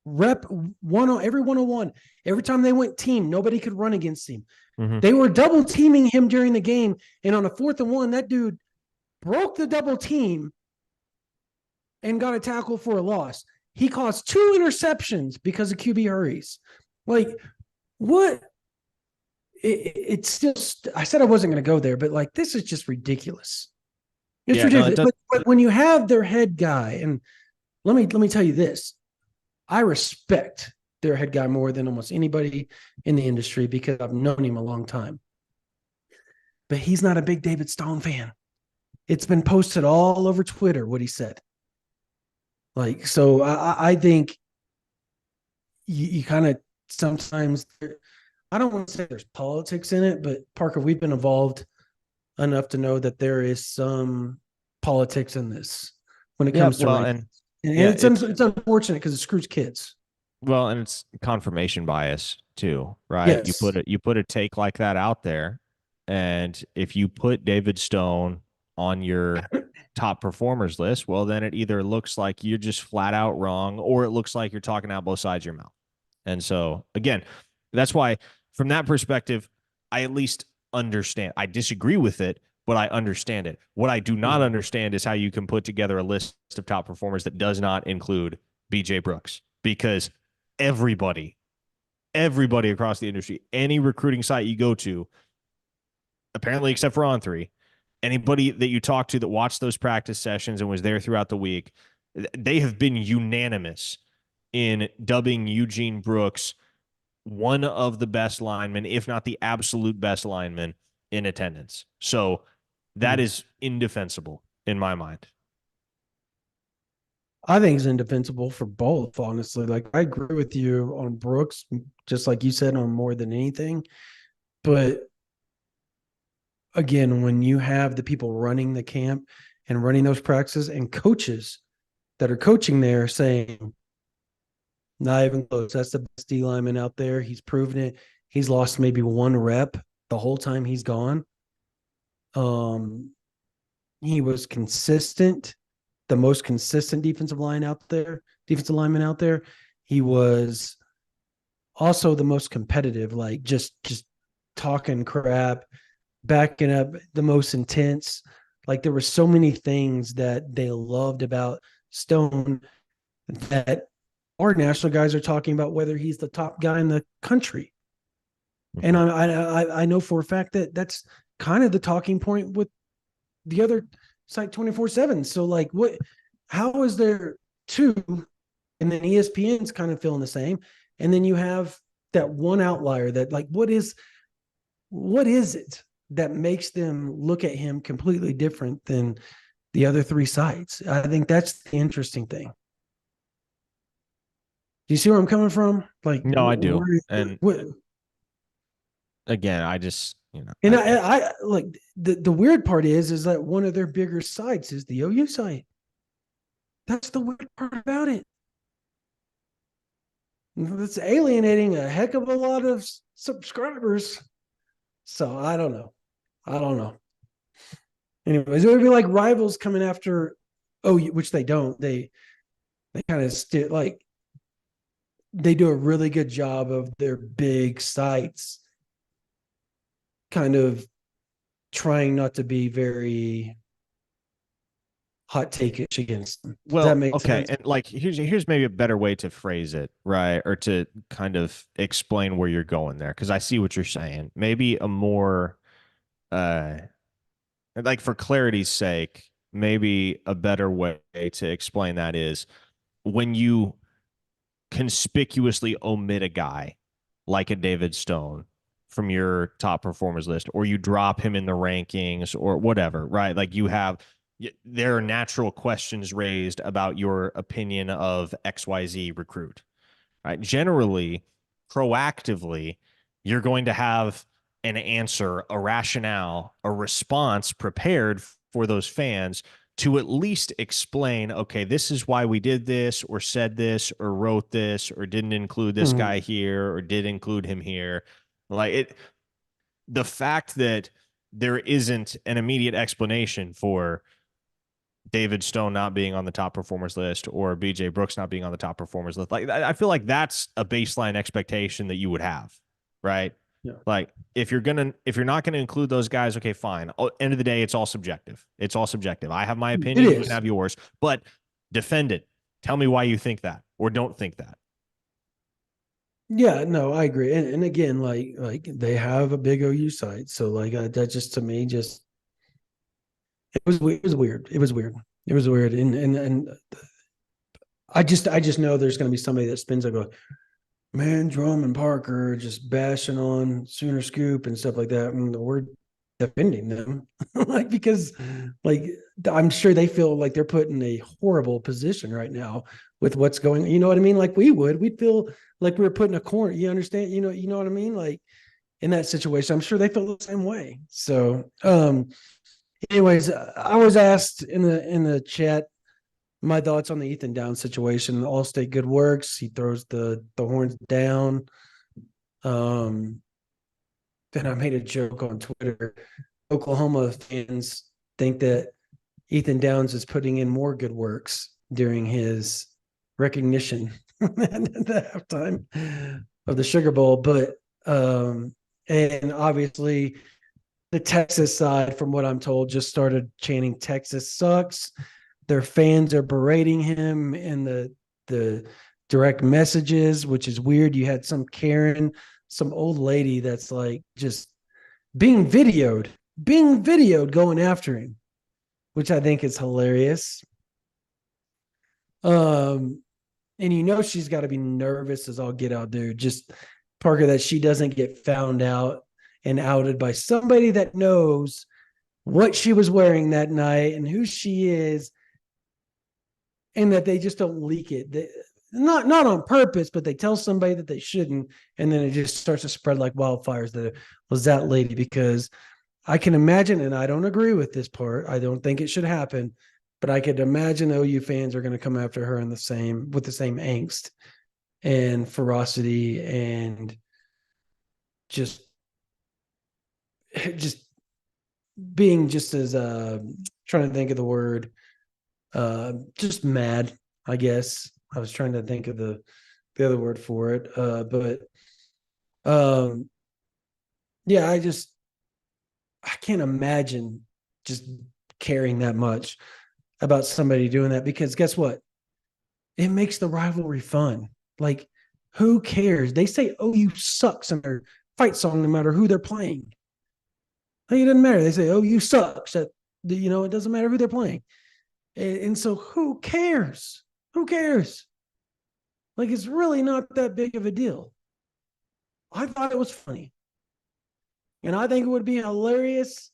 Rep every 101. Every time they went team, nobody could run against him. Mhm. They were double teaming him during the game, and on a 4th and 1, that dude broke the double team and got a tackle for a loss. He caused 2 interceptions because of QB hurries. Like, what? It's just, I said I wasn't going to go there, but like, this is just ridiculous. It's Yeah, no, ridiculous. But when you have their head guy, and let me tell you this, I respect their head guy more than almost anybody in the industry because I've known him a long time. But he's not a big David Stone fan. It's been posted all over Twitter what he said. Like, so I think you kind of sometimes, I don't want to say there's politics in it, but Parker, we've been involved enough to know that there is some politics in this when it yeah, comes to well, rankings. And yeah, it's unfortunate because it screws kids. well, and it's confirmation bias too, right? You Yes. put a take like that out there, and if you put David Stone on your top performers list, well, then it either looks like you're just flat out wrong, or it looks like you're talking out both sides of your mouth. And so, again, that's why, from that perspective, I at least understand. I disagree with it, but I understand it. What I do not understand is how you can put together a list of top performers that does not include BJ Brooks, because everybody, everybody across the industry, any recruiting site you go to, apparently except for On3, anybody that you talk to that watched those practice sessions and was there throughout the week, they have been unanimous in dubbing Eugene Brooks one of the best linemen, if not the absolute best lineman in attendance. So that is indefensible in my mind. I think it's indefensible for both, honestly. Like I agree with you on Brooks, just like you said, on more than anything. But again, when you have the people running the camp and running those practices and coaches that are coaching there saying, not even close. That's the best D lineman out there. He's proven it. He's lost maybe 1 rep the whole time he's gone. He was consistent, the most consistent defensive lineman out there. He was also the most competitive, like just talking crap, backing up, the most intense. Like there were so many things that they loved about Stone that our national guys are talking about whether he's the top guy in the country. And I know for a fact that that's kind of the talking point with the other site 24/7. So like how is there 2, and then ESPN's kind of feeling the same, and then you have that one outlier that like what is it that makes them look at him completely different than the other 3 sites? I think that's the interesting thing. Do you see where I'm coming from? Like, No, I do. And what, again, I just, you know, and I like the weird part is that one of their bigger sites is the OU site. That's the weird part about it. It's alienating a heck of a lot of subscribers. So I don't know. Anyways, it would be like rivals coming after which they don't. They kind of like they do a really good job of their big sites kind of trying not to be very hot take-ish against them. Does that Well, make okay, sense? and like here's maybe a better way to phrase it, right? Or to kind of explain where you're going there, because I see what you're saying. Maybe a more uh like for clarity's sake, maybe a better way to explain that is when you conspicuously omit a guy like a David Stone from your top performers list, or you drop him in the rankings or whatever, right? Like you have, there are natural questions raised about your opinion of XYZ recruit, right? Generally, proactively, you're going to have an answer, a rationale, a response prepared for those fans to at least explain, okay, this is why we did this, or said this, or wrote this, or didn't include this Mhm. guy here, or did include him here. Like it, the fact that there isn't an immediate explanation for David Stone not being on the top performers list or BJ Brooks not being on the top performers list. Like I feel like that's a baseline expectation that you would have, right? Yeah. Like if you're not gonna include those guys, okay, fine. End of the day, it's all subjective. It's all subjective. I have my It opinion, you can is. have yours, but defend it. Tell me why you think that or don't think that. Yeah, no, I agree. And again, like they have a big OU site, so like that just to me just it was weird. It was weird. It was weird. And I just know there's going to be somebody that spins like, man, Drum and Parker just bashing on Sooner Scoop and stuff like that. And we're defending them, like because like I'm sure they feel like they're put in a horrible position right now with what's going. You know what I mean? Like we'd feel like we were put in a corner. You understand? You know what I mean? Like in that situation, I'm sure they feel the same way. So, anyways, I was asked in the chat my thoughts on the Ethan Down situation. All state good works. He throws the horns down. Um, then I made a joke on Twitter. Oklahoma fans think that Ethan Downs is putting in more good works during his recognition at the halftime of the Sugar Bowl. But and obviously the Texas side, from what I'm told, just started chanting Texas sucks. Their fans are berating him in the direct messages, which is weird. You had some Karen, some old lady that's like just being videoed going after him, which I think is hilarious. Um, and she's got to be nervous as all get out, dude. Just Parker, that she doesn't get found out and outed by somebody that knows what she was wearing that night and who she is, and that they just don't leak it. Not on purpose, but they tell somebody that they shouldn't, and then it just starts to spread like wildfires that it was that lady. Because I can imagine, and I don't agree with this part. I don't think it should happen, but I could imagine OU fans are going to come after her in the same with the same angst and ferocity and just just being just as trying to think of the word just mad, I guess. I was trying to think of the other word for it. But um yeah, I can't imagine just caring that much about somebody doing that, because guess what? It makes the rivalry fun. Like, who cares? They say OU sucks in their fight song no matter who they're playing. Like, it doesn't matter. They say OU sucks. That it doesn't matter who they're playing. And so who cares? Who cares? Like, it's really not that big of a deal. I thought it was funny. And I think it would be hilarious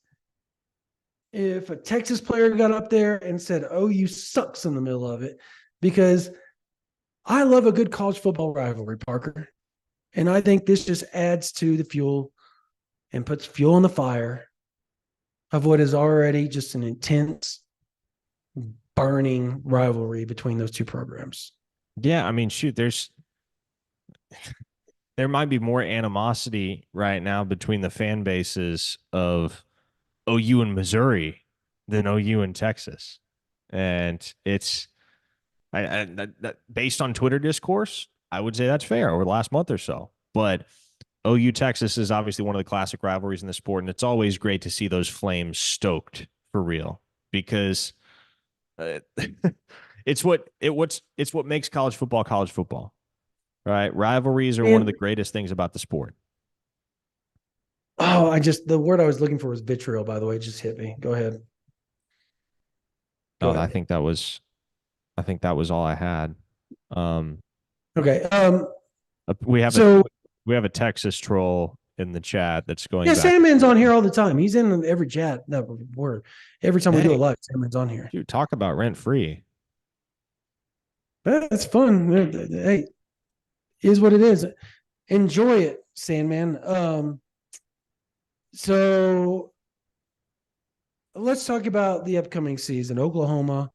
if a Texas player got up there and said, OU sucks in the middle of it, because I love a good college football rivalry, Parker. And I think this just adds to the fuel and puts fuel in the fire of what is already just an intense, burning rivalry between those two programs. Yeah, I mean, shoot, there might be more animosity right now between the fan bases of OU and Missouri than OU and Texas. And it's based on Twitter discourse. I would say that's fair over the last month or so. But OU Texas is obviously one of the classic rivalries in the sport, and it's always great to see those flames stoked for real because uh, it's what makes college football, right? Rivalries are one of And the greatest things about the sport. the word I was looking for was vitriol, by the way. It just hit me. Go ahead. Go Oh, ahead. I think that was all I had. Um, Okay. we have a So we have a Texas troll in the chat that's going yeah, back and Sandman's forth. on here all the time. He's in every chat that we're every time we do a Dang, live, Sandman's on here. dude, talk about rent free. That's fun. Hey, is what it is. Enjoy it, Sandman. So let's talk about the upcoming season. Oklahoma.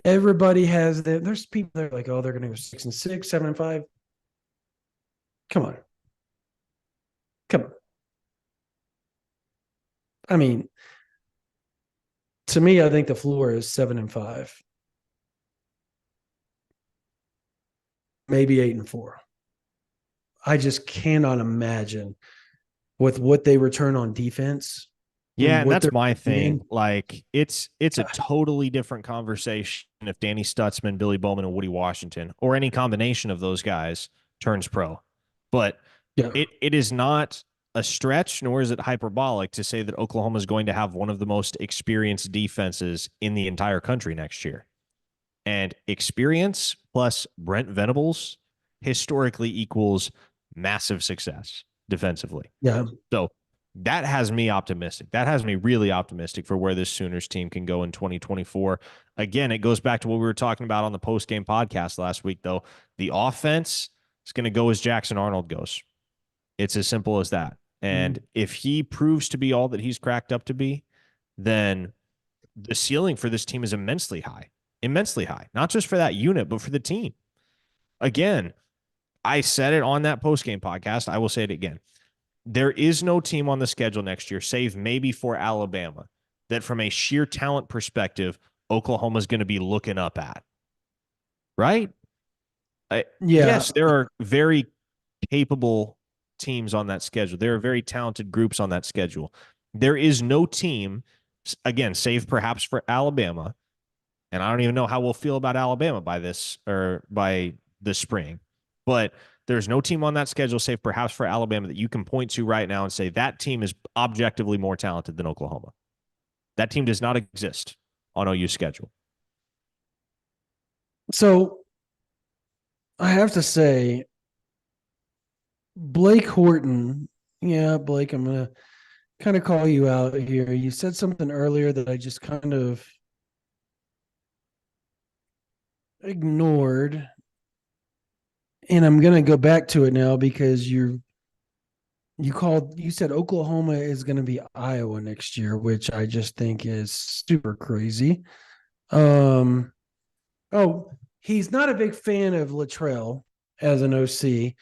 Everybody has there's people that are like, oh, they're gonna go 6-6, 7-5. Come on. Come on. I mean, to me, I think the floor is 7-5, maybe 8-4. I just cannot imagine with what they return on defense Yeah, and and what that's they're my thing. doing. Like it's a totally different conversation if Danny Stutzman, Billy Bowman, and Woody Washington, or any combination of those guys, turns pro. But Yeah. it is not a stretch, nor is it hyperbolic to say that Oklahoma is going to have one of the most experienced defenses in the entire country next year. And experience plus Brent Venables historically equals massive success defensively. Yeah. So that has me optimistic. That has me really optimistic for where this Sooners team can go in 2024. Again, it goes back to what we were talking about on the post-game podcast last week, though. The offense is going to go as Jackson Arnold goes. It's as simple as that. And if he proves to be all that he's cracked up to be, then the ceiling for this team is immensely high, not just for that unit, but for the team. Again, I said it on that post-game podcast. I will say it again. There is no team on the schedule next year, save maybe for Alabama, that from a sheer talent perspective, Oklahoma is going to be looking up at. Right? Yeah. Yes, there are very capable teams on that schedule. There are very talented groups on that schedule. There is no team, again, save perhaps for Alabama, and I don't even know how we'll feel about Alabama by the spring, but there's no team on that schedule, save perhaps for Alabama, that you can point to right now and say that team is objectively more talented than Oklahoma. That team does not exist on OU's schedule. So I have to say, Blake Horton. Yeah, Blake, I'm gonna kind of call you out here. You said something earlier that I just kind of ignored, and I'm gonna go back to it now because you said Oklahoma is going to be Iowa next year, which I just think is super crazy. Um, oh, he's not a big fan of Latrell as an OC.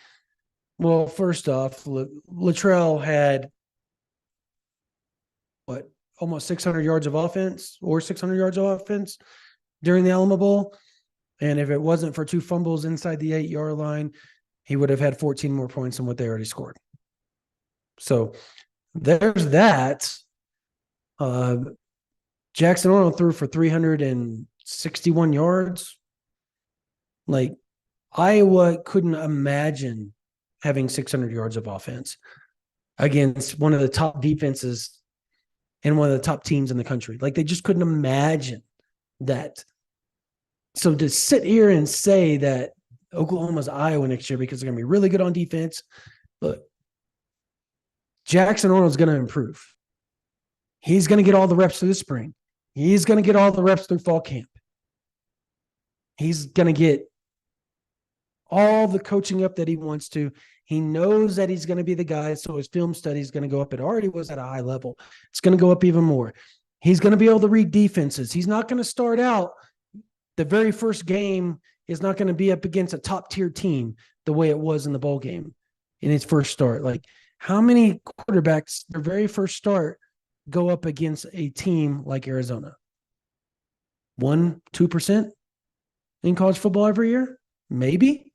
Well, first off, Latrell had what, almost 600 yards of offense or 600 yards of offense during the Alamo Bowl. And if it wasn't for two fumbles inside the 8-yard line, he would have had 14 more points than what they already scored. So there's that. Uh, Jackson Arnold threw for 361 yards. Like, Iowa couldn't imagine having 600 yards of offense against one of the top defenses and one of the top teams in the country. Like, they just couldn't imagine that. So to sit here and say that Oklahoma's Iowa next year because they're going to be really good on defense, look, Jackson Arnold's going to improve. He's going to get all the reps through the spring. He's going to get all the reps through fall camp. He's going to get all the coaching up that he wants to. He knows that he's going to be the guy, so his film study is going to go up. It already was at a high level. It's going to go up even more. He's going to be able to read defenses. He's not going to start out the very first game is not going to be up against a top-tier team the way it was in the bowl game in its first start. Like, how many quarterbacks, their very first start, go up against a team like Arizona? 1%, 2% in college football every year? Maybe.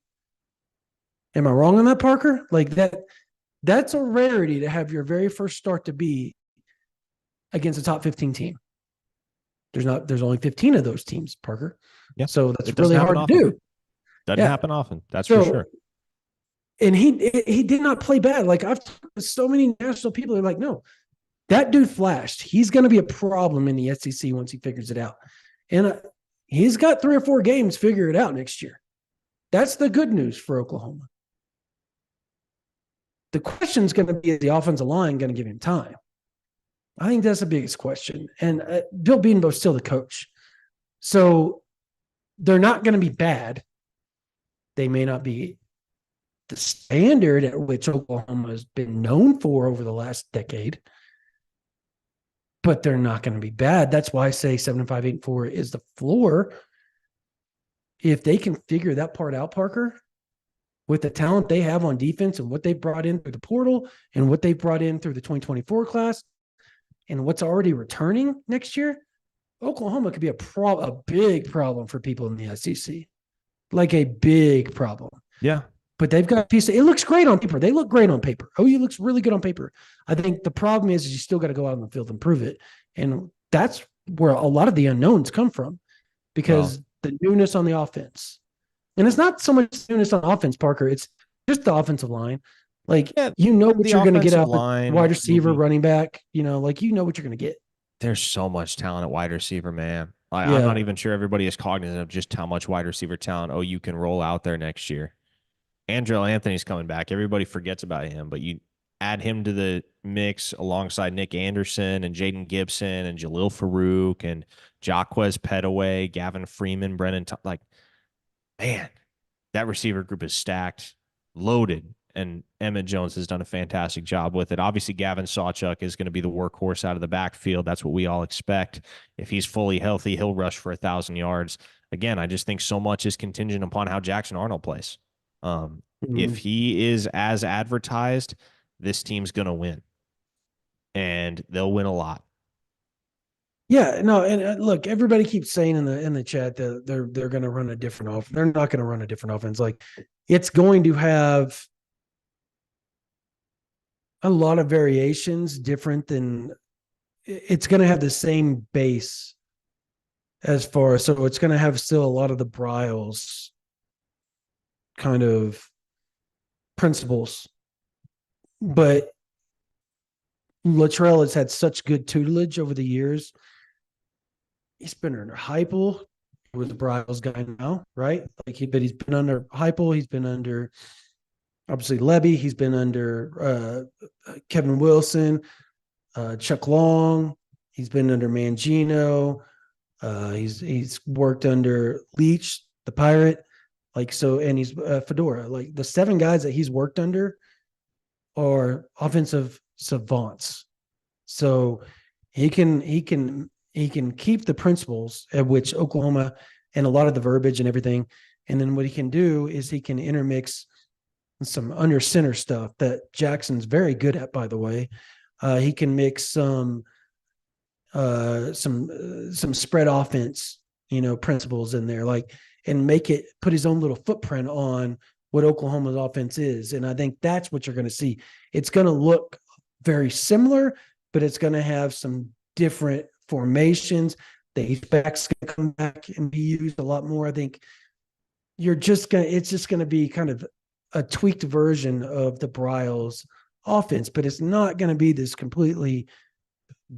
Am I wrong on that, Parker? Like that's a rarity to have your very first start to be against a top 15 team. There's only 15 of those teams, Parker. Yeah. So that's It doesn't really happen hard to often. do. Doesn't Yeah. happen often. That's for So sure. and he did not play bad. Like I've talked to so many national people are like, no, that dude flashed. He's going to be a problem in the SEC once he figures it out. And he's got 3 or 4 games figure it out next year. That's the good news for Oklahoma. The question is going to be, is the offensive line going to give him time? I think that's the biggest question. And Bill Bedenbaugh's still the coach. So they're not going to be bad. They may not be the standard at which Oklahoma has been known for over the last decade, but they're not going to be bad. That's why I say 7-5, 8-4 is the floor. If they can figure that part out, Parker, with the talent they have on defense and what they brought in through the portal and what they brought in through the 2024 class and what's already returning next year, Oklahoma could be a big problem for people in the SEC, like a big problem. Yeah. But they've got a piece of, it looks great on paper. They look great on paper. OU looks really good on paper. I think the problem is you still got to go out on the field and prove it. And that's where a lot of the unknowns come from because the newness on the offense. And it's not so much newness on offense, Parker. It's just the offensive line. Like, you know what you're going to get out the wide receiver, running back, like you know what you're going to get. There's so much talent at wide receiver, man. I'm Yeah. not even sure everybody is cognizant of just how much wide receiver talent OU can roll out there next year. Andrell Anthony's coming back. Everybody forgets about him, but you add him to the mix alongside Nick Anderson and Jaden Gibson and Jalil Farouk and Jaquez Petaway, Gavin Freeman, Brennan. Man, that receiver group is stacked, loaded, and Emmett Jones has done a fantastic job with it. Obviously, Gavin Sawchuk is going to be the workhorse out of the backfield. That's what we all expect. If he's fully healthy, he'll rush for 1,000 yards. Again, I just think so much is contingent upon how Jackson Arnold plays. If he is as advertised, this team's going to win, and they'll win a lot. Yeah, no, and look, everybody keeps saying in the chat that they're going to run a different offense. They're not going to run a different offense. Like, it's going to have a lot of variations, different than it's going to have the same base as far as, so it's going to have still a lot of the Briles kind of principles, but Luttrell has had such good tutelage over the years. He's been under Heupel, who was the Briles guy now, right? But he's been under Heupel. He's been under obviously Lebby. He's been under Kevin Wilson, Chuck Long. He's been under Mangino. He's worked under Leach, the Pirate. And he's Fedora. Like, the 7 guys that he's worked under are offensive savants. So he can keep the principles at which Oklahoma and a lot of the verbiage and everything. And then what he can do is he can intermix some under center stuff that Jackson's very good at, by the way. He can mix some spread offense, principles in there, and put his own little footprint on what Oklahoma's offense is. And I think that's what you're going to see. It's going to look very similar, but it's going to have some different formations. The H-back's going to come back and be used a lot more. I think it's just going to be kind of a tweaked version of the Briles offense, but it's not going to be this completely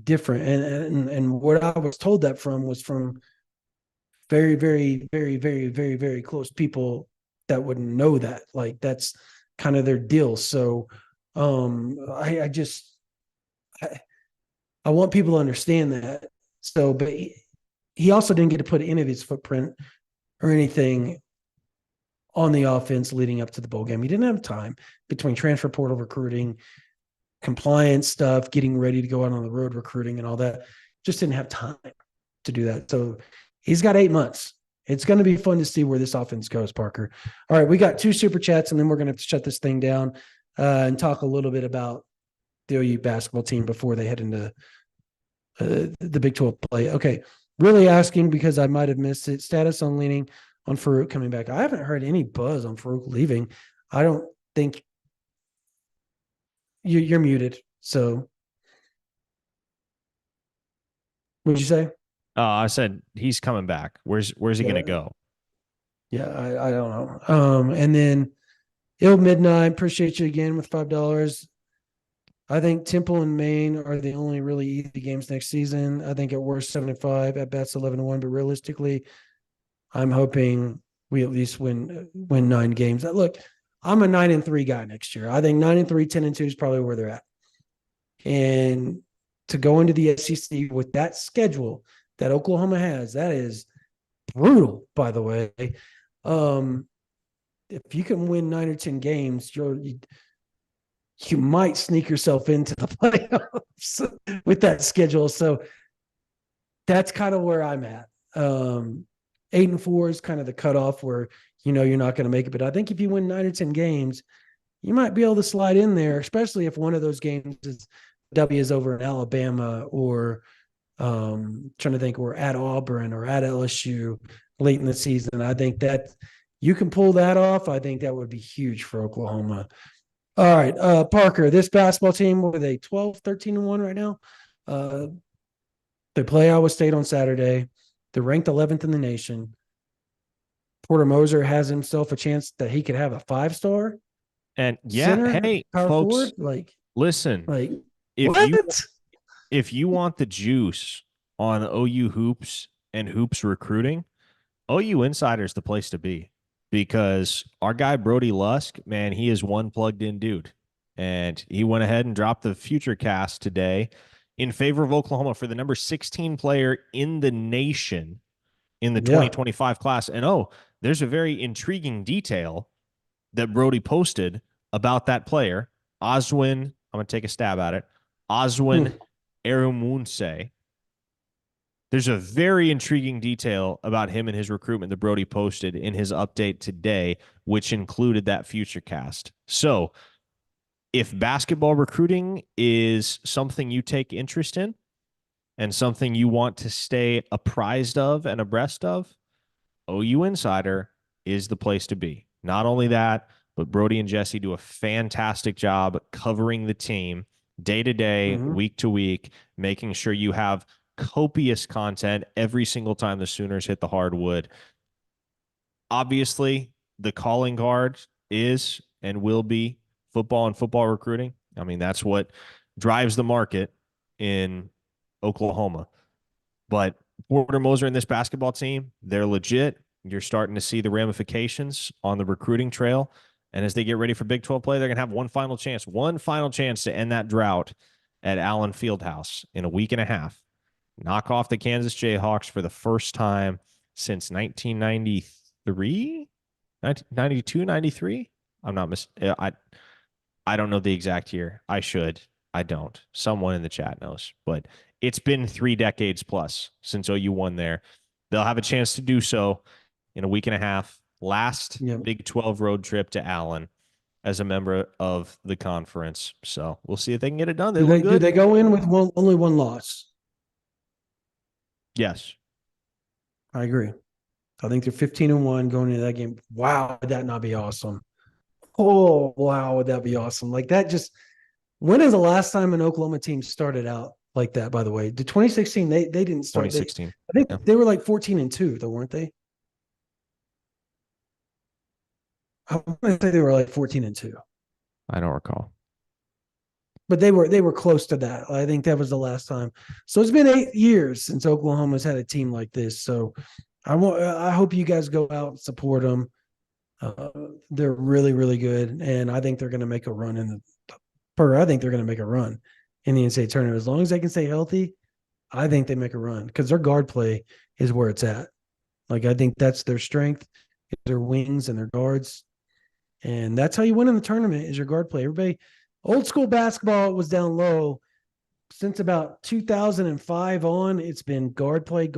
different. And what I was told that was from very, very, very, very, very, very close people that wouldn't know that. Like, that's kind of their deal. So I want people to understand that. So, but he also didn't get to put any of his footprint or anything on the offense leading up to the bowl game. He didn't have time between transfer portal recruiting, compliance stuff, getting ready to go out on the road recruiting and all that. Just didn't have time to do that. So he's got 8 months. It's going to be fun to see where this offense goes, Parker. All right, we got 2 super chats, and then we're going to have to shut this thing down and talk a little bit about the OU basketball team before they head into the Big 12 play. Okay, really asking because I might have missed it. Status on leaning on Farouk coming back. I haven't heard any buzz on Farouk leaving. I don't think you're muted. So what'd you say? I said he's coming back. Where's he gonna Yeah. go? Yeah. I don't know. And then Ill Midnight, appreciate you again with $5. I think Temple and Maine are the only really easy games next season. I think at worst 75, at best 11-1, but realistically, I'm hoping we at least win 9 games. Look, I'm a 9-3 guy next year. I think 9-3, 10-2 is probably where they're at. And to go into the SEC with that schedule that Oklahoma has, that is brutal, by the way. If you can win 9 or 10 games, you might sneak yourself into the playoffs with that schedule. So that's kind of where I'm at. 8-4 is kind of the cutoff where you're not going to make it. But I think if you win 9 or 10 games, you might be able to slide in there, especially if one of those games is W is over in Alabama or trying to think, or at Auburn or at LSU late in the season. I think that you can pull that off. I think that would be huge for Oklahoma. All right, Parker, this basketball team, what are they, 12, 13-1 right now? They play Iowa State on Saturday. They're ranked 11th in the nation. Porter Moser has himself a chance that he could have a 5-star And yeah, center, hey, power folks, forward. Like listen. If you what? if you want the juice on OU hoops and hoops recruiting, OU Insider's the place to be because our guy Brody Lusk, man, he is one plugged in dude. And he went ahead and dropped the future cast today in favor of Oklahoma for the number 16 player in the nation in the Yeah. 2025 class. And there's a very intriguing detail that Brody posted about that player, Oswin. I'm going to take a stab at it. Oswin Erumunse. There's a very intriguing detail about him and his recruitment that Brody posted in his update today, which included that future cast. So if basketball recruiting is something you take interest in and something you want to stay apprised of and abreast of, OU Insider is the place to be. Not only that, but Brody and Jesse do a fantastic job covering the team day to day, week to week, making sure you have copious content every single time the Sooners hit the hardwood. Obviously, the calling card is and will be football and football recruiting. I mean, that's what drives the market in Oklahoma. But Porter Moser and this basketball team, they're legit. You're starting to see the ramifications on the recruiting trail. And as they get ready for Big 12 play, they're going to have one final chance to end that drought at Allen Fieldhouse in a week and a half. Knock off the Kansas Jayhawks for the first time since 1993, 1992, 93. I'm not I don't know the exact year. I should. I don't. Someone in the chat knows, but it's been 3 decades plus since OU won there. They'll have a chance to do so in a week and a half. Last Big 12 road trip to Allen as a member of the conference. So we'll see if they can get it done. They look good. Do they go in with only one loss? Yes. I agree. I think they're 15-1 going into that game. Wow, would that not be awesome? Oh, wow, would that be awesome? Like that just when is the last time an Oklahoma team started out like that, by the way? The 2016, they didn't start. 2016. I think they were like 14-2, though, weren't they? I want to say they were like 14-2. I don't recall. But they were close to that. I think that was the last time. So it's been 8 years since Oklahoma's had a team like this. So I hope you guys go out and support them. They're really, really good, and I think they're going to make a run I think they're going to make a run in the NCAA tournament as long as they can stay healthy. I think they make a run because their guard play is where it's at. Like I think that's their strength, their wings and their guards, and that's how you win in the tournament is your guard play. Everybody, old school basketball was down low since about 2005 on. It's been guard play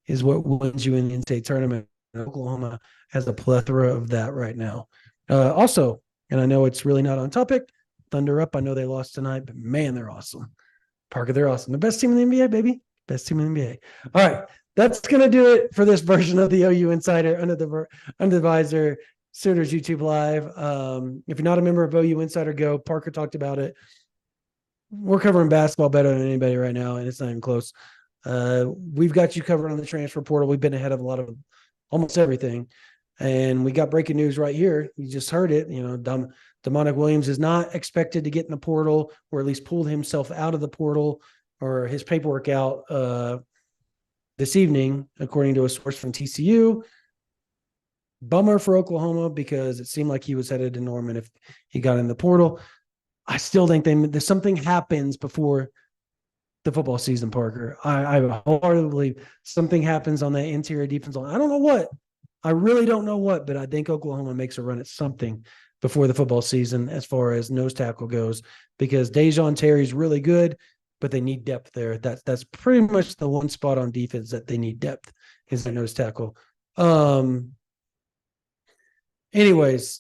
is what wins you in the NCAA tournament. Oklahoma has a plethora of that right now. Also, and I know it's really not on topic, Thunder up. I know they lost tonight, but man, they're awesome. Parker, they're awesome. The best team in the NBA, baby. Best team in the NBA. All right. That's going to do it for this version of the OU Insider under the visor. Sooners YouTube Live. If you're not a member of OU Insider, go. Parker talked about it. We're covering basketball better than anybody right now, and it's not even close. We've got you covered on the transfer portal. We've been ahead of a lot of almost everything. And we got breaking news right here. You just heard it. Demonic Williams is not expected to get in the portal, or at least pulled himself out of the portal or his paperwork out this evening, according to a source from TCU. Bummer for Oklahoma, because it seemed like he was headed to Norman if he got in the portal. I still think there's something happens before the football season, Parker. I wholeheartedly believe something happens on that interior defense line. I don't know what. I really don't know what, but I think Oklahoma makes a run at something before the football season as far as nose tackle goes, because Dejon Terry's really good, but they need depth there. That's pretty much the one spot on defense that they need depth, is the nose tackle. Anyways,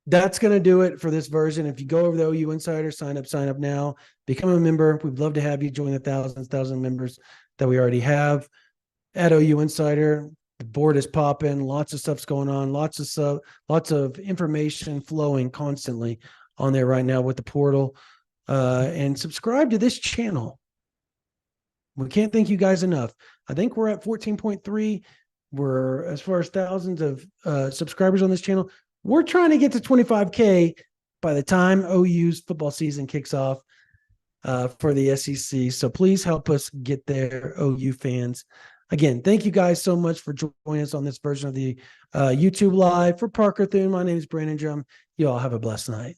that's going to do it for this version. If you go over the OU Insider, sign up now, become a member. We'd love to have you join the thousand members that we already have at OU Insider. The board is popping, lots of stuff's going on, lots of information flowing constantly on there right now with the portal. And subscribe to this channel. We can't thank you guys enough. I think we're at 14.3. We're, as far as thousands of subscribers on this channel, we're trying to get to 25K by the time OU's football season kicks off for the SEC. So please help us get there, OU fans. Again, thank you guys so much for joining us on this version of the YouTube Live. For Parker Thune, my name is Brandon Drum. You all have a blessed night.